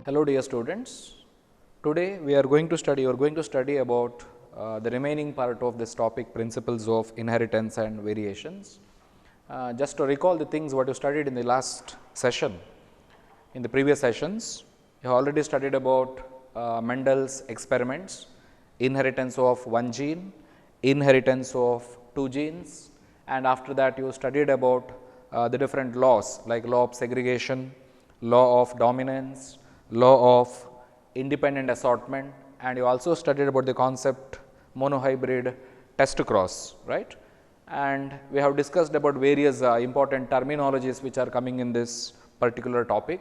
Hello dear students, today we are going to study about the remaining part of this topic, principles of inheritance and variations. Just to recall the things what you studied in the last session, in the previous sessions, you have already studied about Mendel's experiments, inheritance of one gene, inheritance of two genes, and after that you studied about the different laws like law of segregation, law of dominance, law of independent assortment, and you also studied about the concept monohybrid test cross, right. And we have discussed about various important terminologies which are coming in this particular topic.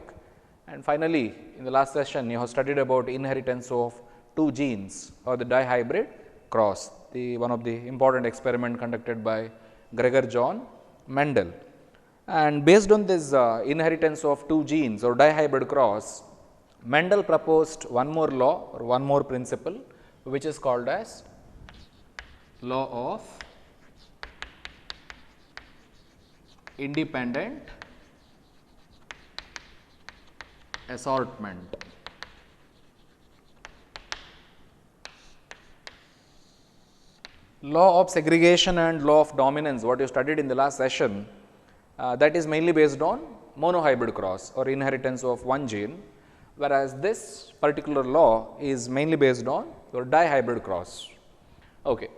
And finally, in the last session you have studied about inheritance of two genes or the dihybrid cross, the one of the important experiment conducted by Gregor John Mendel. And based on this inheritance of two genes or dihybrid cross, Mendel proposed one more law or one more principle, which is called as law of independent assortment. Law of segregation and law of dominance, what you studied in the last session, that is mainly based on monohybrid cross or inheritance of one gene, whereas this particular law is mainly based on your dihybrid cross. Okay.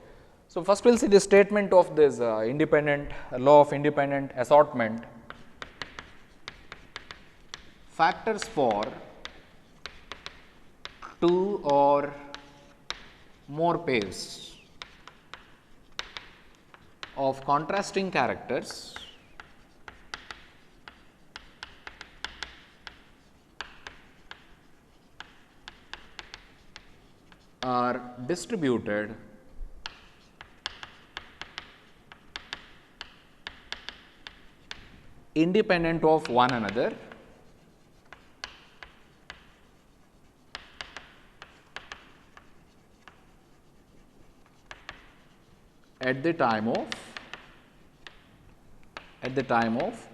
So, first we will see the statement of this law of independent assortment. Factors for two or more pairs of contrasting characters are distributed independent of one another at the time of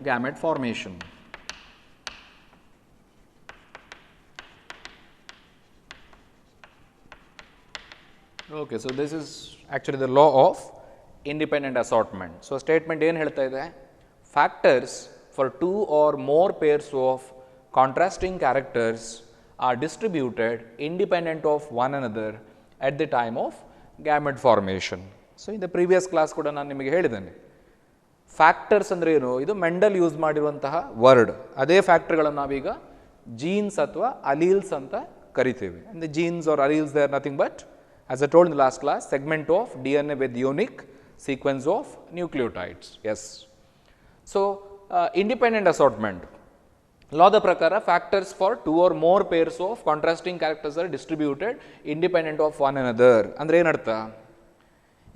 gamete formation. Okay, so this is actually the law of independent assortment. So, statement ಏನು ಹೇಳ್ತಾ ಇದೆ? Factors for two or more pairs of contrasting characters are distributed independent of one another at the time of gamete formation. So, in the previous class ಕೂಡ ನಾನು ನಿಮಗೆ ಹೇಳಿದ್ದೇನೆ, factors ಅಂದರೆ ಏನು, ಇದು ಮೆಂಡಲ್ ಯೂಸ್ ಮಾಡಿರುವಂತಹ ವರ್ಡ್. ಅದೇ ಫ್ಯಾಕ್ಟರ್ಗಳನ್ನು ನಾವೀಗ ಜೀನ್ಸ್ ಅಥವಾ ಅಲೀಲ್ಸ್ ಅಂತ ಕರಿತೀವಿ. And the jeans R alleles they are nothing but, as I told in the last class, segment of DNA with unique sequence of nucleotides. Yes. So, independent assortment. Law the prakara, factors for two or more pairs of contrasting characters are distributed independent of one another. Andre ಏನು ಅರ್ಥ?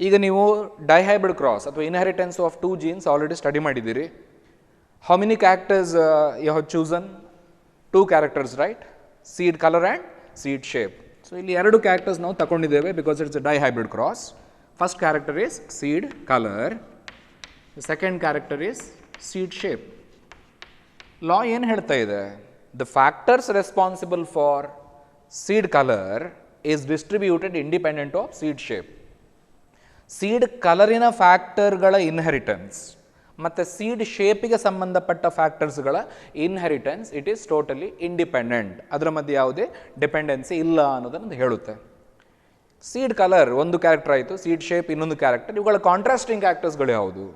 ಈಗ ನೀವು dihybrid cross ಅಥವಾ inheritance of two genes already study ಮಾಡಿದ್ದೀರಿ. How many characters you have chosen? Two characters, right? Seed colour and seed shape. So ಇಲ್ಲಿ ಎರಡು characters ನಾವು ತಗೊಂಡಿದ್ದೇವೆ because it's a dihybrid cross. First character is seed colour, second character is seed shape. Law ಏನು ಹೇಳ್ತಾ ಇದೆ? The factors responsible for seed colour is distributed independent of seed shape. Seed ಕಲರಿನ ಫ್ಯಾಕ್ಟರ್ಗಳ inheritance ಮತ್ತು seed ಶೇಪಿಗೆ ಸಂಬಂಧಪಟ್ಟ ಫ್ಯಾಕ್ಟರ್ಸ್ಗಳ inheritance it is totally independent. ಅದರ ಮಧ್ಯೆ ಯಾವುದೇ ಡಿಪೆಂಡೆನ್ಸಿ ಇಲ್ಲ ಅನ್ನೋದನ್ನು ಹೇಳುತ್ತೆ. ಸೀಡ್ ಕಲರ್ ಒಂದು ಕ್ಯಾರೆಕ್ಟರ್ ಆಯಿತು, ಸೀಡ್ ಶೇಪ್ ಇನ್ನೊಂದು ಕ್ಯಾರೆಕ್ಟರ್. ಇವುಗಳ ಕಾಂಟ್ರಾಸ್ಟಿಂಗ್ ಕ್ಯಾರೆಕ್ಟರ್ಸ್ಗಳು ಯಾವುದು?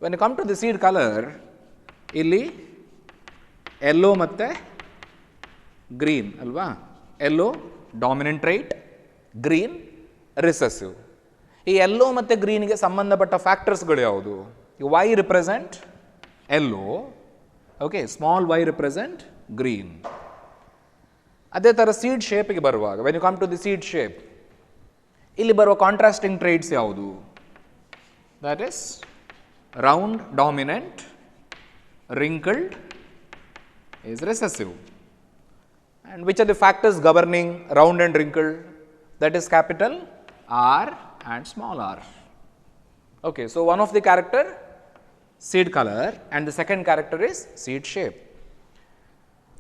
When you come to the seed colour, ಇಲ್ಲಿ ಯೆಲ್ಲೋ ಮತ್ತು ಗ್ರೀನ್ ಅಲ್ವಾ? Yellow dominant trait, green recessive. ಈ ಯೆಲ್ಲೋ ಮತ್ತು ಗ್ರೀನ್ಗೆ ಸಂಬಂಧಪಟ್ಟ ಫ್ಯಾಕ್ಟರ್ಸ್ಗಳು ಯಾವುದು? Y represent yellow, okay, small Y represent green. ಅದೇ ಥರ ಸೀಡ್ ಶೇಪಿಗೆ ಬರುವಾಗ, when you come to the seed shape, ಇಲ್ಲಿ ಬರುವ ಕಾಂಟ್ರಾಸ್ಟಿಂಗ್ ಟ್ರೇಟ್ಸ್ ಯಾವುದು? That is round dominant, wrinkled is recessive. And which are the factors governing round and wrinkled? That is capital R and small r. Okay, so one of the character seed color and the second character is seed shape.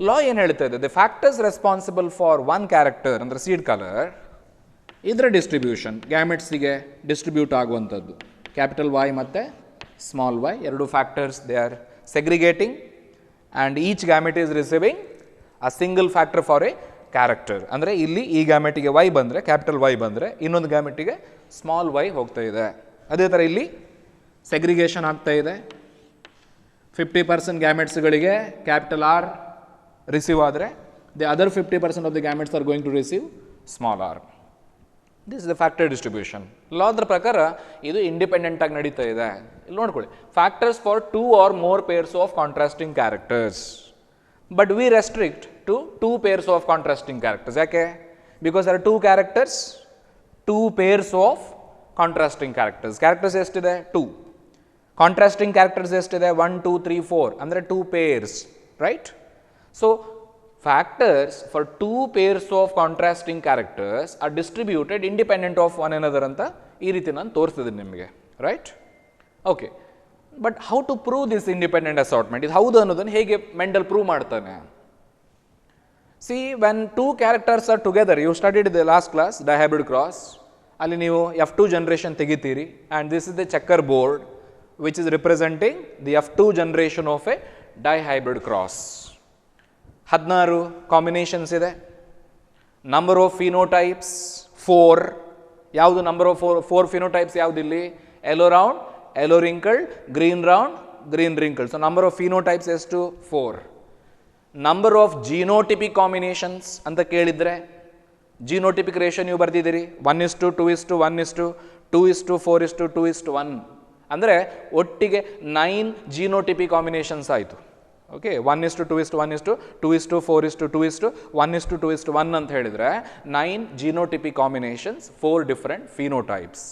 Law ಏನು ಹೇಳ್ತಾ ಇದೆ, the factors responsible for one character ಅಂದರೆ seed colour, ಇದರ distribution ಗ್ಯಾಮೆಟ್ಸಿಗೆ distribute ಆಗುವಂಥದ್ದು capital Y ಮತ್ತು small Y ಎರಡು factors, they are segregating and each gamete is receiving a single factor for a character. ಅಂದರೆ ಇಲ್ಲಿ ಈ ಗ್ಯಾಮೆಟಿಗೆ ವೈ ಬಂದರೆ, ಕ್ಯಾಪಿಟಲ್ ವೈ ಬಂದರೆ, ಇನ್ನೊಂದು ಗ್ಯಾಮೆಟಿಗೆ ಸ್ಮಾಲ್ ವೈ ಹೋಗ್ತಾ ಇದೆ. ಅದೇ ಥರ ಇಲ್ಲಿ ಸೆಗ್ರಿಗೇಷನ್ ಆಗ್ತಾ ಇದೆ. 50% ಗ್ಯಾಮೆಟ್ಸ್ಗಳಿಗೆ ಕ್ಯಾಪಿಟಲ್ ಆರ್ ರಿಸೀವ್ ಆದರೆ, the other 50% of the gametes are going to receive small R. This is the factor distribution. ಲಾದ್ರ ಪ್ರಕಾರ ಇದು ಇಂಡಿಪೆಂಡೆಂಟ್ ಆಗಿ ನಡೀತಾ ಇದೆ. ಇಲ್ಲಿ ನೋಡ್ಕೊಳ್ಳಿ, factors for 2 or more pairs of contrasting characters, but we restrict to 2 pairs of contrasting characters. ಯಾಕೆ? Because there are 2 characters, 2 pairs of contrasting characters. Characters ಎಷ್ಟಿದೆ? 2. ಕಾಂಟ್ರಾಸ್ಟಿಂಗ್ ಕ್ಯಾರೆಕ್ಟರ್ಸ್ ಎಷ್ಟಿದೆ? 1 2 3 4 ಅಂದರೆ 2 pairs, right? So factors for 2 pairs of contrasting characters are distributed independent of one another ಅಂತ ಈ ರೀತಿ ನಾನು ತೋರಿಸ್ತಿದ್ದೀನಿ ನಿಮಗೆ, right? Okay, but how to prove this independent assortment? ಇದು ಹೌದು ಅನ್ನೋದನ್ನು ಹೇಗೆ ಮೆಂಡಲ್ ಪ್ರೂವ್ ಮಾಡ್ತಾನೆ? See, when 2 characters are together, you studied the last class dihybrid cross, ಅಲ್ಲಿ ನೀವು F2 generation ತೆಗಿತೀರಿ, and this is the checker board which is representing the F2 generation of a dihybrid cross. 16 combinations ಇದೆ. Number of phenotypes 4. ಯಾವುದು number of 4 phenotypes ಯಾವುದಿಲ್ಲಿ? Yellow round, yellow wrinkled, green round, green wrinkled. So number of phenotypes ಎಷ್ಟು? 4. Number of genotypic combinations ಅಂತ ಕೇಳಿದರೆ genotypic ratio ನೀವು ಬರ್ತಿದ್ದೀರಿ 1:2:1:2, 2:4:2:1. ಅಂದರೆ ಒಟ್ಟಿಗೆ 9 genotypic combinations ಆಯಿತು. ಓಕೆ, 1:2:1:2, 2:4:2:1, 1:2:1 ಅಂತ ಹೇಳಿದರೆ 9 ಜೀನೋಟಿಪಿಕ್ ಕಾಂಬಿನೇಷನ್ಸ್, 4 ಡಿಫರೆಂಟ್ ಫಿನೋಟೈಪ್ಸ್.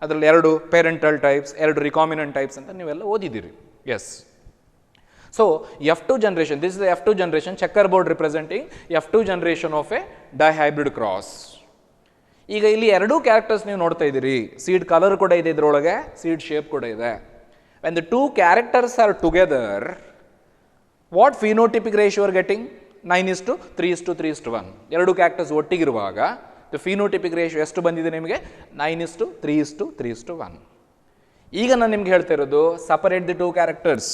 ಅದರಲ್ಲಿ 2 ಪೇರೆಂಟಲ್ ಟೈಪ್ಸ್, 2 ರಿಕಾಮಿನೆಂಟ್ ಟೈಪ್ಸ್ ಅಂತ ನೀವೆಲ್ಲ ಓದಿದ್ದೀರಿ. Yes. So F2 generation, this is the F2 generation, checker board representing F2 generation of a dihybrid cross. ಈಗ ಇಲ್ಲಿ 2 ಕ್ಯಾರೆಕ್ಟರ್ಸ್ ನೀವು ನೋಡ್ತಾ ಇದ್ದೀರಿ. ಸೀಡ್ ಕಲರ್ ಕೂಡ ಇದೆ ಇದರೊಳಗೆ, ಸೀಡ್ ಶೇಪ್ ಕೂಡ ಇದೆ. When the 2 characters are together, what phenotypic ratio you are getting? 9:3:3:1. 2 characters ಒಟ್ಟಿಗಿರುವಾಗ ದ ಫಿನೋಟಿಪಿಕ್ ರೇಷಿಯೋ ಎಷ್ಟು ಬಂದಿದೆ ನಿಮಗೆ? 9:3:3:1. ಈಗ ನಾನು ನಿಮ್ಗೆ ಹೇಳ್ತಾ ಇರೋದು, ಸಪರೇಟ್ ದಿ 2 ಕ್ಯಾರೆಕ್ಟರ್ಸ್.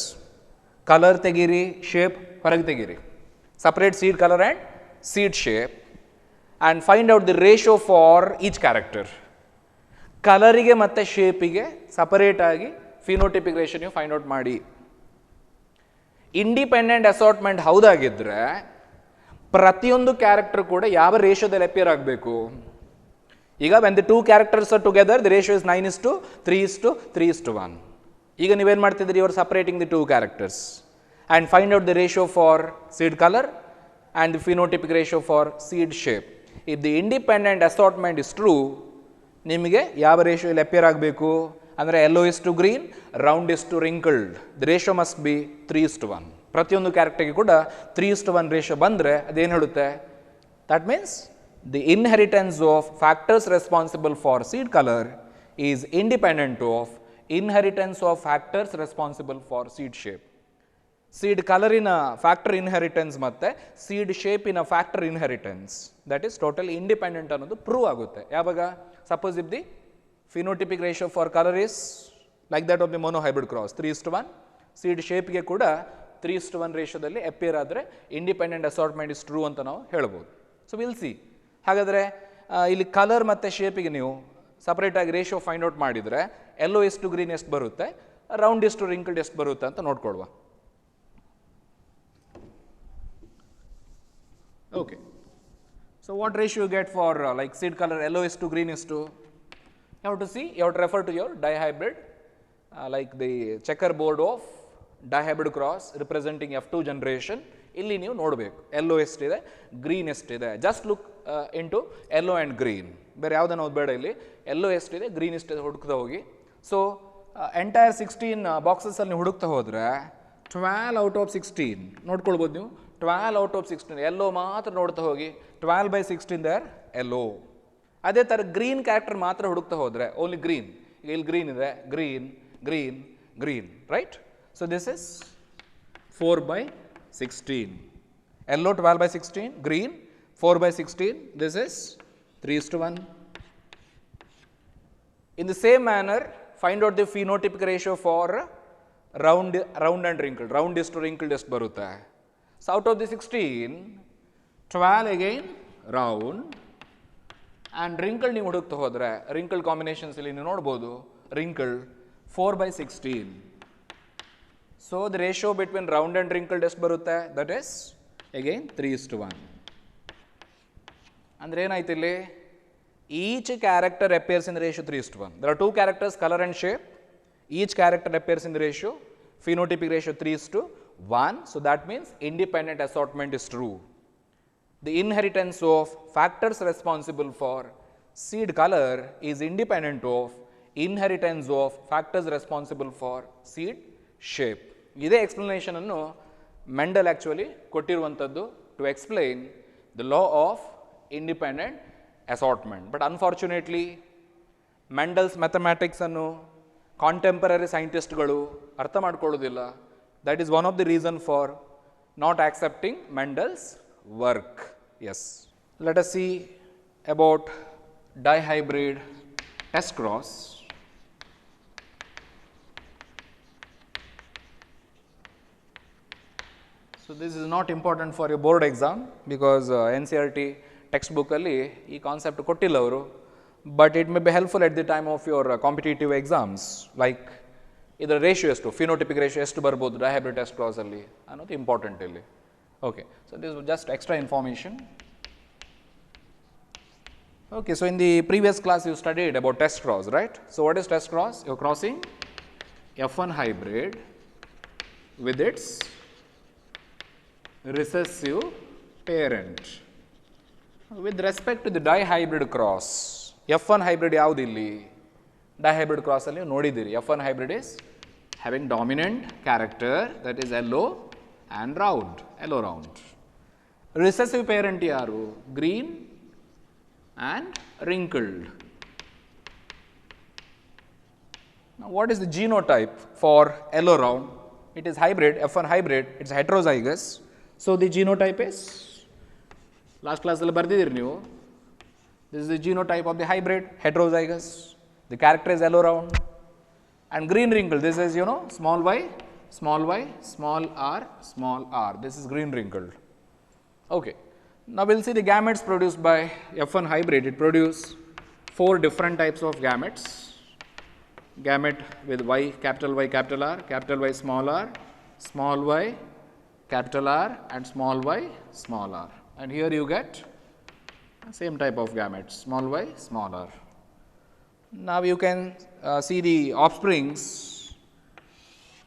ಕಲರ್ ತೆಗೀರಿ, ಶೇಪ್ ಹೊರಗೆ ತೆಗೀರಿ. Separate seed colour and seed shape and find out the ratio for each character. ಕಲರಿಗೆ ಮತ್ತು ಶೇಪಿಗೆ ಸಪರೇಟಾಗಿ ಫಿನೋಟಿಪಿಕ್ ರೇಷಿಯೋ ನೀವು ಫೈಂಡ್ ಔಟ್ ಮಾಡಿ. ಇಂಡಿಪೆಂಡೆಂಟ್ ಅಸಾರ್ಟ್ಮೆಂಟ್ ಹೌದಾಗಿದ್ದರೆ ಪ್ರತಿಯೊಂದು ಕ್ಯಾರೆಕ್ಟರ್ ಕೂಡ ಯಾವ ರೇಷಿಯೋದಲ್ಲಿ ಅಪಿಯರ್ ಆಗಬೇಕು? ಈಗ when the 2 characters are together, the ratio is 9:3:3:1. ಈಗ ನೀವೇನು ಮಾಡ್ತಿದ್ದೀರಿ? You are separating the 2 characters and find out the ratio for seed colour and the phenotypic ratio for seed shape. If the independent assortment is true, ನಿಮಗೆ ಯಾವ ರೇಷಿಯೋಲ್ಲಿ appear ಆಗಬೇಕು ಅಂದರೆ yellow is to green, round is to wrinkled. The ratio must be 3:1. ಪ್ರತಿಯೊಂದು ಕ್ಯಾರೆಕ್ಟರ್ಗೆ ಕೂಡ 3:1 ratio ಬಂದರೆ ಅದೇನು ಹೇಳುತ್ತೆ? That means the inheritance of factors responsible for seed colour is independent of inheritance of factors responsible for seed shape. Seed ಕಲರಿನ factor inheritance ಮತ್ತು seed ಶೇಪಿನ factor inheritance, that is totally independent ಅನ್ನೋದು prove ಆಗುತ್ತೆ. ಯಾವಾಗ? Suppose if the phenotypic ratio for colour is like that of the monohybrid cross 3:1, seed ಶೇಪ್ಗೆ ಕೂಡ 3:1 ರೇಷಿಯೋದಲ್ಲಿ appear ಆದರೆ ಇಂಡಿಪೆಂಡೆಂಟ್ ಅಸಾರ್ಟ್ಮೆಂಟ್ ಇಸ್ ಟ್ರೂ ಅಂತ ನಾವು ಹೇಳ್ಬೋದು. So will see. ಹಾಗಾದರೆ ಇಲ್ಲಿ ಕಲರ್ ಮತ್ತು ಶೇಪಿಗೆ ನೀವು ಸಪ್ರೇಟಾಗಿ ರೇಷಿಯೋ ಫೈಂಡ್ ಔಟ್ ಮಾಡಿದರೆ ಯೆಲ್ಲೋ ಇಸ್ ಟು ಗ್ರೀನ್ ಎಷ್ಟು ಬರುತ್ತೆ, ರೌಂಡ್ ಇಸ್ ಟು ರಿಂಕಲ್ಡ್ ಎಷ್ಟು ಬರುತ್ತೆ ಅಂತ ನೋಡ್ಕೊಳ್ವಾ. Okay, so what ratio you get for like seed colour yellow is to green is to? You have to see, you have to refer to your dihybrid, like the checker board of dihybrid cross representing F2 generation. ಇಲ್ಲಿ ನೀವು ನೋಡಬೇಕು yellow ಎಷ್ಟಿದೆ, green ಎಷ್ಟಿದೆ. Just look into yellow and green, ಬೇರೆ ಯಾವುದನ್ನು ಓದಬೇಡ. ಇಲ್ಲಿ yellow ಎಷ್ಟಿದೆ, green ಎಷ್ಟಿದೆ ಹುಡುಕ್ತಾ ಹೋಗಿ. ಸೊ ಎಂಟೈರ್ 16 ಬಾಕ್ಸಸ್ಸಲ್ಲಿ ನೀವು ಹುಡುಕ್ತಾ ಹೋದರೆ 12 out of 16 ನೋಡ್ಕೊಳ್ಬೋದು ನೀವು. 12 out of 16 ಯೆಲ್ಲೋ ಮಾತ್ರ ನೋಡ್ತಾ ಹೋಗಿ. 12/16 ದೇರ್ ಯೆಲ್ಲೋ. ಅದೇ ಥರ ಗ್ರೀನ್ ಕ್ಯಾರೆಕ್ಟರ್ ಮಾತ್ರ ಹುಡುಕ್ತಾ ಹೋದರೆ ಓನ್ಲಿ ಗ್ರೀನ್. ಇಲ್ಲಿ ಗ್ರೀನ್ ಇದೆ, green green green, right? So this is 4/16. Yellow 12 by 16, green 4 by 16, this is 3:1. In the same manner, find out the phenotypic ratio for round and wrinkled. Round is to wrinkled ಎಷ್ಟು ಬರುತ್ತೆ? So out of the 16, 12 again round and wrinkled ನೀವು ಹುಡುಕ್ತಾ ಹೋದರೆ wrinkled combinations ಇಲ್ಲಿ ನೀವು ನೋಡ್ಬೋದು wrinkled 4 by 16. So the ratio between round and wrinkled ಎಷ್ಟು ಬರುತ್ತೆ? That is again 3:1. ಅಂದರೆ ಏನಾಯ್ತು ಇಲ್ಲಿ? Each character appears in the ratio 3:1. There are two characters, color and shape. Each character appears in the ratio, phenotypic ratio 3:1. So that means independent assortment is true. The inheritance of factors responsible for seed color is independent of inheritance of factors responsible for seed shape. ಇದೇ explanation ಅನ್ನು Mendel actually ಕೊಟ್ಟಿರುವಂಥದ್ದು to explain the law of independent assortment. But unfortunately Mendel's mathematics ಅನ್ನು contemporary ಸೈಂಟಿಸ್ಟ್ಗಳು ಅರ್ಥ ಮಾಡ್ಕೊಳ್ಳೋದಿಲ್ಲ. That is one of the reason for not accepting Mendel's work. Yes, let us see about dihybrid test cross. So this is not important for your board exam because NCERT textbook ಅಲ್ಲಿ ಈ concept ಕೊಟ್ಟಿಲ್ಲ ಅವರು. But it may be helpful at the time of your competitive exams. Like ಇದರ ratio ಎಷ್ಟು, phenotypic ratio ಎಷ್ಟು ಬರ್ಬೋದು dihybrid test cross ಅಲ್ಲಿ ಅನ್ನೋದು ಇಂಪಾರ್ಟೆಂಟ್ ಇಲ್ಲಿ. Okay, so this just extra information. Okay, so in the previous class you studied about test cross, right? So what is test cross? You're crossing F1 hybrid with its recessive parent. With respect to the dihybrid cross, F1 hybrid ಯಾವುದು ಇಲ್ಲಿ? Dihybrid cross ಅಲ್ಲಿ ನೋಡಿದ್ದೀರಿ. F1 hybrid is having dominant character, that is yellow and round, yellow round. Recessive parent ಯಾರು? Green and wrinkled. Now what is the genotype for yellow round? It is hybrid, F1 hybrid, it's heterozygous. So the genotype is, last class alli bardidir ನೀವು, this is the genotype of the hybrid, heterozygous. The character is yellow round. And green wrinkled, this is, you know, small y, small r, small r. This is green wrinkled. Okay. Now we will see the gametes produced by F1 hybrid. It produces 4 different types of gametes. Gamete with Y, capital Y, capital R, small y, capital R and small y, small r. And here you get same type of gametes, small y, small r. Now you can see the offsprings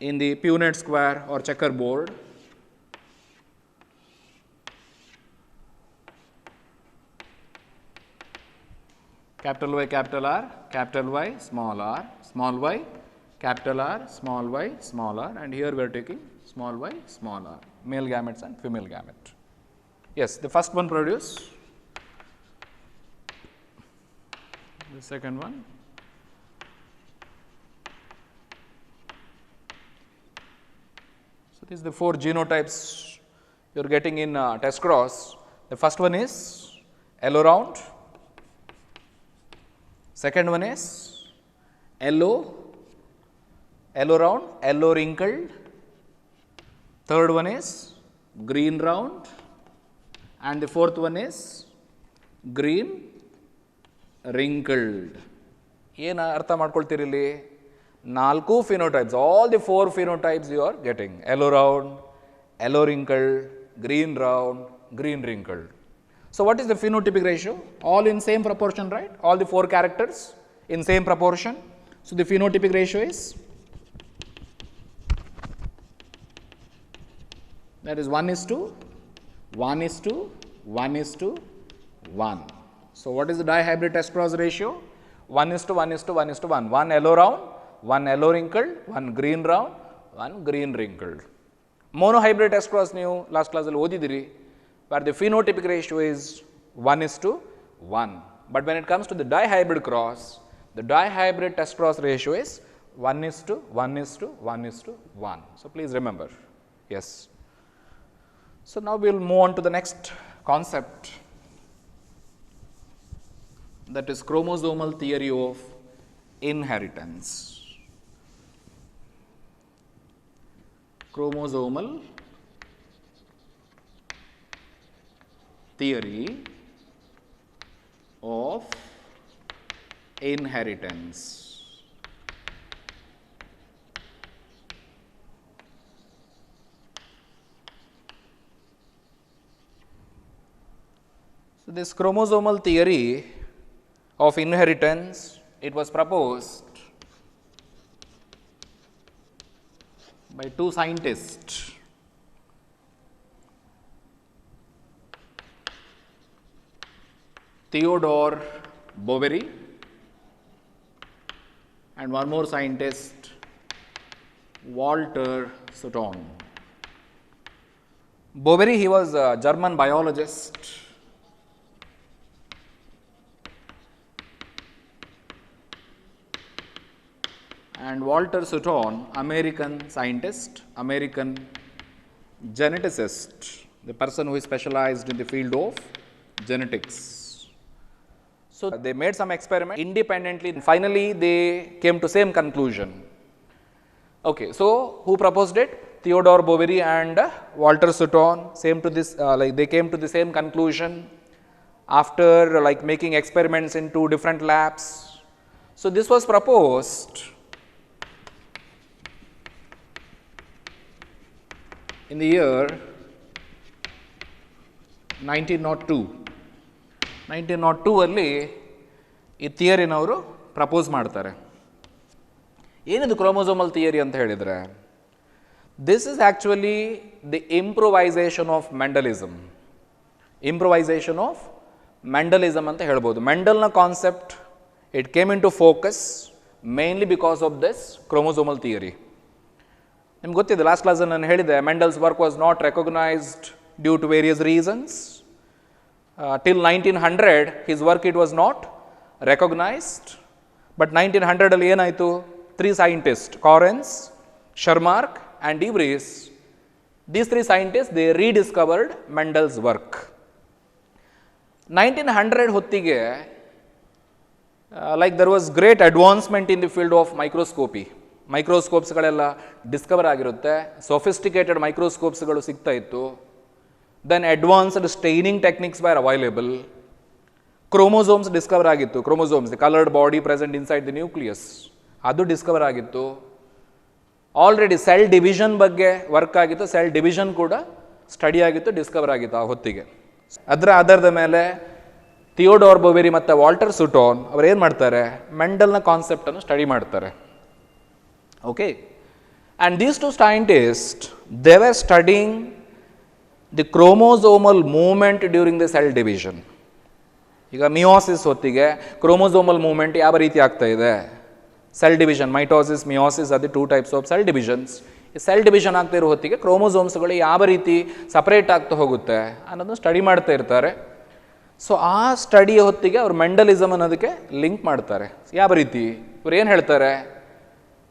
in the Punnett square or checkerboard. Capital Y, capital R, capital Y, small y, capital R, small y, small r, and here we are taking small y, small r, male gametes and female gamete. Yes, the first one produce, the second one, so these are the 4 genotypes you are getting in test cross. The first one is yellow round. Second one is yellow round, yellow wrinkled. Third one is green round. And the fourth one is green wrinkled. ಏನು ಅರ್ಥ ಮಾಡ್ಕೊಳ್ತೀರಿ ಇಲ್ಲಿ? 4 phenotypes, all the 4 phenotypes you are getting. Yellow round, yellow wrinkled, green round, green wrinkled. So what is the phenotypic ratio? All in same proportion, right? All the 4 characters in same proportion. So the phenotypic ratio is, that is 1:1:1:1:1. So what is the dihybrid test cross ratio? 1:1:1:1. 1 yellow round, 1 yellow wrinkled, 1 green round, 1 green wrinkled. Monohybrid test cross ನೀವು last class ಅಲ್ಲಿ ಓದಿದಿರಿ, where the phenotypic ratio is 1:1. But when it comes to the dihybrid cross, the dihybrid test cross ratio is 1:1:1:1. So please remember. Yes. So now we will move on to the next concept, that is chromosomal theory of inheritance. Chromosomal theory of inheritance. So, this chromosomal theory of inheritance, it was proposed by two scientists, Theodore Boveri and one more scientist, Walter Sutton. Boveri, he was a German biologist, and Walter Sutton, American scientist, American geneticist, the person who is specialized in the field of genetics. So, they made some experiment independently, and finally they came to same conclusion. Okay, so who proposed it? Theodore Boveri and Walter Sutton, they came to the same conclusion after making experiments in two different labs. So, this was proposed in the year 1902. 1902 ಅಲ್ಲಿ ಈ ಥಿಯರಿನವರು propose ಮಾಡ್ತಾರೆ. ಏನಿದು chromosomal theory ಅಂತ ಹೇಳಿದರೆ, this is actually the improvisation of Mendelism. Improvisation of Mendelism ಅಂತ ಹೇಳ್ಬೋದು. ಮೆಂಡಲ್ನ concept it came into focus mainly because of this chromosomal theory. ನಿಮ್ಗೆ ಗೊತ್ತಿದೆ, ಲಾಸ್ಟ್ ಕ್ಲಾಸಲ್ಲಿ ನಾನು ಹೇಳಿದೆ, Mendel's work was not recognised due to various reasons. Till 1900 his work it was not recognized, but 1900 ಅಲ್ಲಿ ಏನಾಯಿತು, 3 scientists, Correns, Shermark and De Vries, these 3 scientists they rediscovered Mendel's work. 1900 ಹೊತ್ತಿಗೆ there was great advancement in the field of microscopy. ಮೈಕ್ರೋಸ್ಕೋಪ್ಸ್ಗಳೆಲ್ಲ discover ಆಗಿರುತ್ತೆ, sophisticated ಮೈಕ್ರೋಸ್ಕೋಪ್ಸ್ಗಳು ಸಿಗ್ತಾ ಇತ್ತು. Then advanced staining techniques were available. Chromosomes discover ಆಗಿತ್ತು. Chromosomes, the colored body present inside the nucleus, ಅದು Discover ಆಗಿತ್ತು. Already cell division ಬಗ್ಗೆ work ಆಗಿತ್ತು, ಸೆಲ್ ಡಿವಿಷನ್ ಕೂಡ ಸ್ಟಡಿ ಆಗಿತ್ತು, ಡಿಸ್ಕವರ್ ಆಗಿತ್ತು ಆ ಹೊತ್ತಿಗೆ. ಅದರ ಆಧಾರದ ಮೇಲೆ ಥಿಯೋಡೋರ್ ಬೊವೆರಿ ಮತ್ತು ವಾಲ್ಟರ್ ಸುಟೋನ್ ಅವರು ಏನು ಮಾಡ್ತಾರೆ, ಮೆಂಡಲ್ನ ಕಾನ್ಸೆಪ್ಟನ್ನು ಸ್ಟಡಿ ಮಾಡ್ತಾರೆ. Okay, and these two scientist they were studying the chromosomal movement during the cell division. ಈಗ ಮಿಯೋಸಿಸ್ ಹೊತ್ತಿಗೆ ಕ್ರೋಮೋಸೋಮಲ್ ಮೂವ್ಮೆಂಟ್ ಯಾವ ರೀತಿ ಆಗ್ತಾ ಇದೆ, ಸೆಲ್ ಡಿವಿಷನ್, ಮೈಟೋಸಿಸ್, ಮಿಯೋಸಿಸ್, ಅದು 2 types ಆಫ್ ಸೆಲ್ ಡಿವಿಷನ್ಸ್. ಈ ಸೆಲ್ ಡಿವಿಷನ್ ಆಗ್ತಾ ಇರೋ ಹೊತ್ತಿಗೆ ಕ್ರೋಮೋಸೋಮ್ಸ್ಗಳು ಯಾವ ರೀತಿ ಸಪರೇಟ್ ಆಗ್ತಾ ಹೋಗುತ್ತೆ ಅನ್ನೋದನ್ನು ಸ್ಟಡಿ ಮಾಡ್ತಾ ಇರ್ತಾರೆ. ಸೊ ಆ ಸ್ಟಡಿಯ ಹೊತ್ತಿಗೆ ಅವರು ಮೆಂಡಲಿಸಮ್ ಅನ್ನೋದಕ್ಕೆ ಲಿಂಕ್ ಮಾಡ್ತಾರೆ. ಯಾವ ರೀತಿ, ಇವ್ರು ಏನು ಹೇಳ್ತಾರೆ,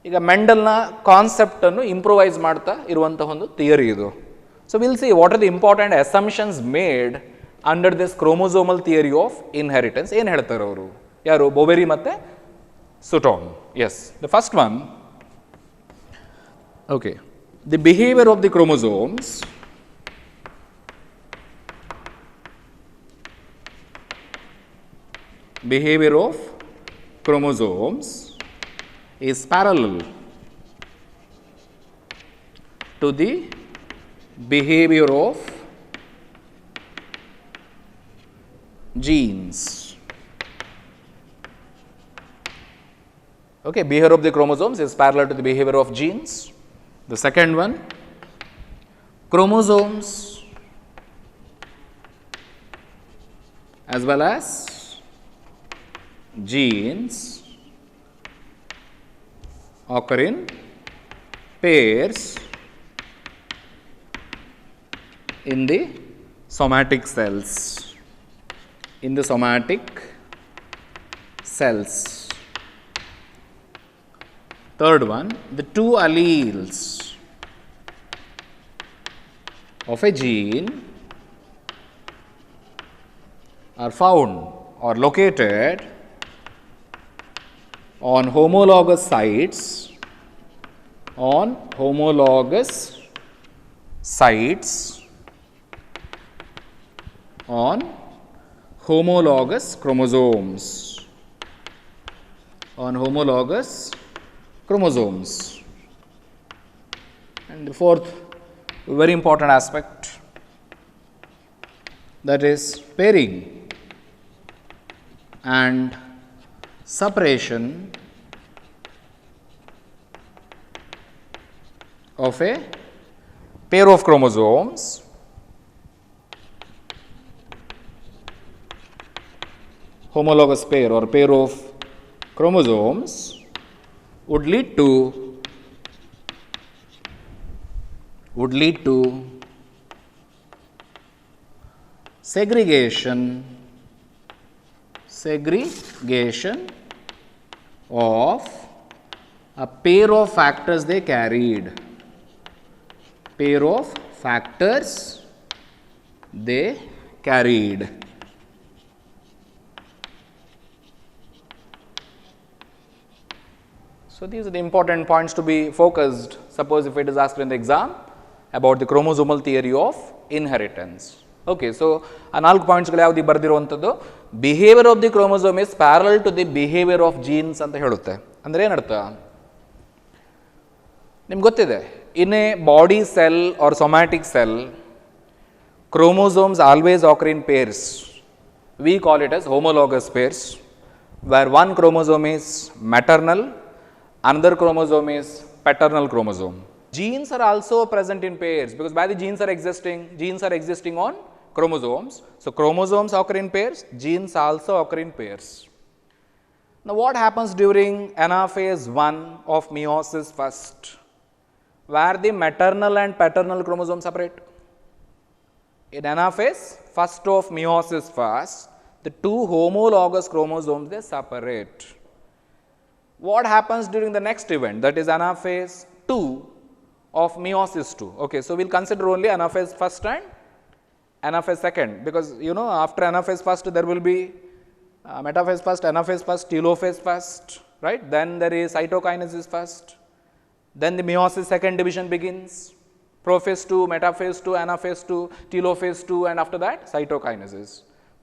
ಈಗ ಮೆಂಡಲ್ನ ಕಾನ್ಸೆಪ್ಟನ್ನು ಇಂಪ್ರೂವೈಸ್ ಮಾಡ್ತಾ ಇರುವಂಥ ಒಂದು ಥಿಯರಿ ಇದು. So, we will see what are the important assumptions made under this chromosomal theory of inheritance. ಏನು ಹೇಳ್ತಾರೆ ಅವರು, ಯಾರು, ಬೊವೆರಿ ಮತ್ತು ಸುಟೋನ್. Yes, the first one, okay, the behavior of the chromosomes is parallel to the behavior of genes. Okay, behavior of the chromosomes is parallel to the behavior of genes. The second one, chromosomes as well as genes occur in pairs in the somatic cells. In the somatic cells. Third one, the 2 alleles of a gene are found or located on homologous sites on homologous chromosomes. And the fourth very important aspect, that is pairing and separation of a pair of chromosomes homologous pair or pair of chromosomes would lead to segregation of a pair of factors they carried. So, these are the important points to be focused. Suppose if it is asked in the exam about the chromosomal theory of inheritance. Okay, so ಆ 4 ಪಾಯಿಂಟ್ಸ್ಗಳು ಯಾವುದು ಬರೆದಿರುವಂಥದ್ದು, behaviour of the chromosome is parallel to the behaviour of genes ಅಂತ ಹೇಳುತ್ತೆ. ಅಂದರೆ ಏನರ್ಥ? ನಿಮ್ಗೆ ಗೊತ್ತಿದೆ, in a body cell or somatic cell, chromosomes always occur in pairs. We call it as homologous pairs, where one chromosome is maternal, another chromosome is paternal chromosome. Genes are also present in pairs, because why the genes are existing on chromosomes. So, chromosomes occur in pairs, genes also occur in pairs. Now, what happens during anaphase 1 of meiosis first, where the maternal and paternal chromosomes separate? In anaphase first of meiosis first, the two homologous chromosomes, they separate. What happens during the next event, that is anaphase 2 of meiosis 2? Okay, so we will consider only anaphase first and anaphase second, because you know after anaphase first there will be metaphase first, anaphase first, telophase first, right? Then there is cytokinesis first, then the meiosis second division begins, prophase 2, metaphase 2, anaphase 2, telophase 2, and after that cytokinesis.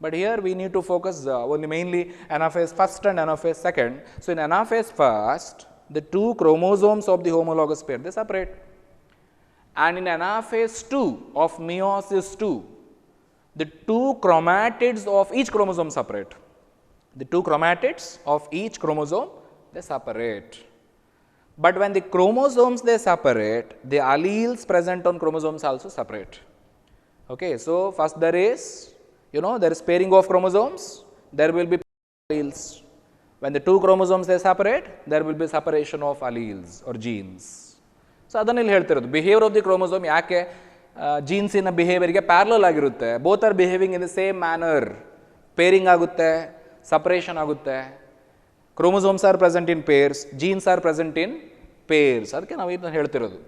But here we need to focus only mainly anaphase first and anaphase second. So, in anaphase first, the two chromosomes of the homologous pair, they separate. And in anaphase 2 of meiosis 2, the two chromatids of each chromosome separate. They separate. But when the chromosomes they separate, the alleles present on chromosomes also separate. Okay, so first there is, there is pairing of chromosomes, there will be alleles. When the two chromosomes they separate, there will be separation of alleles or genes. So, ಅದನ್ನು ಇಲ್ಲಿ ಹೇಳ್ತಿರೋದು, behaviour of the chromosome ಯಾಕೆ ಜೀನ್ಸಿನ ಬಿಹೇವಿಯರ್ಗೆ parallel ಆಗಿರುತ್ತೆ. Both are behaving in the same manner. Pairing ಆಗುತ್ತೆ, separation ಆಗುತ್ತೆ. Chromosomes are present in pairs, genes are present in pairs. ಅದಕ್ಕೆ ನಾವು ಇದನ್ನು ಹೇಳ್ತಿರೋದು.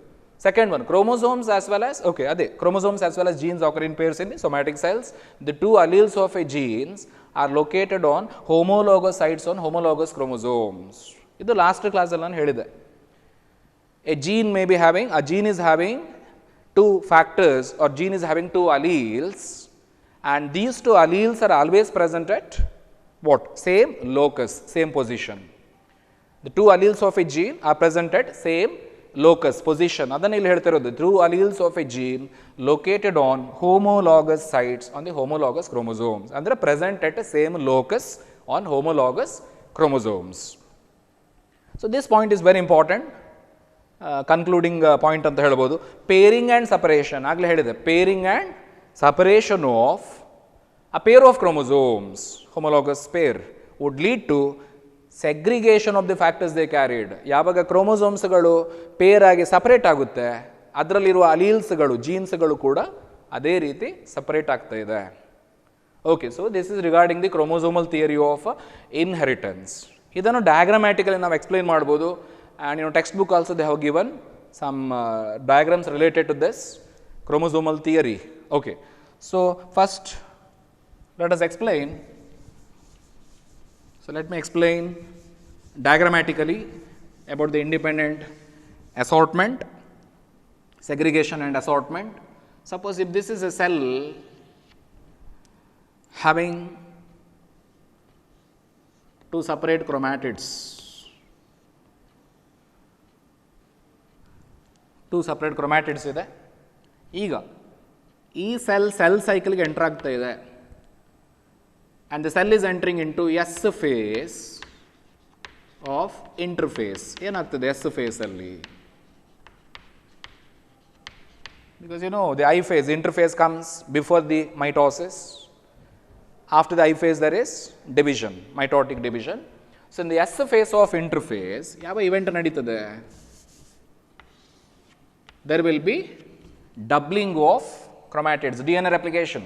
Second one, chromosomes as well as genes occur in pairs in the somatic cells. The two alleles of a genes are located on homologous sites on homologous chromosomes. ಇದು last ಕ್ಲಾಸಲ್ಲಿ ನಾನು ಹೇಳಿದೆ. A gene is having two factors, or gene is having two alleles, and these two alleles are always present at what? Same locus, same position. The two alleles of a gene are present at same locus, position. Adannu illi heltirodu, two alleles of a gene located on homologous sites on the homologous chromosomes, andre present at the same locus on homologous chromosomes. So, this point is very important. Concluding point anta helabodu. Pairing and separation, agale helide, pairing and separation of a pair of chromosomes, homologous pair, would lead to segregation of the factors they carried. ಯಾವಾಗ ಕ್ರೋಮೋಸೋಮ್ಸ್ಗಳು peer ಆಗಿ separate ಆಗುತ್ತೆ, ಅದರಲ್ಲಿರುವ ಅಲೀಲ್ಸ್ಗಳು, ಜೀನ್ಸ್ಗಳು ಕೂಡ ಅದೇ ರೀತಿ separate ಆಗ್ತಾ ಇದೆ. Okay, so this is regarding the chromosomal theory of inheritance. ಇದನ್ನು ಡಯಾಗ್ರಾಮ್ಯಾಟಿಕಲಿ ನಾವು ಎಕ್ಸ್ಪ್ಲೈನ್ ಮಾಡ್ಬೋದು. And text book also they have given some diagrams related to this. chromosomal theory. Okay. So, first let us explain. So, let me explain diagrammatically about the independent assortment, segregation and assortment. Suppose if this is a cell having two separate chromatids, ಇದೆ. ಈಗ ಈ cell ಸೈಕಲ್ಗೆ enter ಆಗ್ತಾ ಇದೆ and the cell is entering into S phase of interphase. ಏನಾಗ್ತದೆ S phase ಅಲ್ಲಿ? Because you know the I phase, interphase comes before the mitosis. After the I phase there is division, mitotic division. So in the S phase of interphase, ಯಾವ event ನಡೀತದೆ? There will be doubling of chromatids, DNA replication.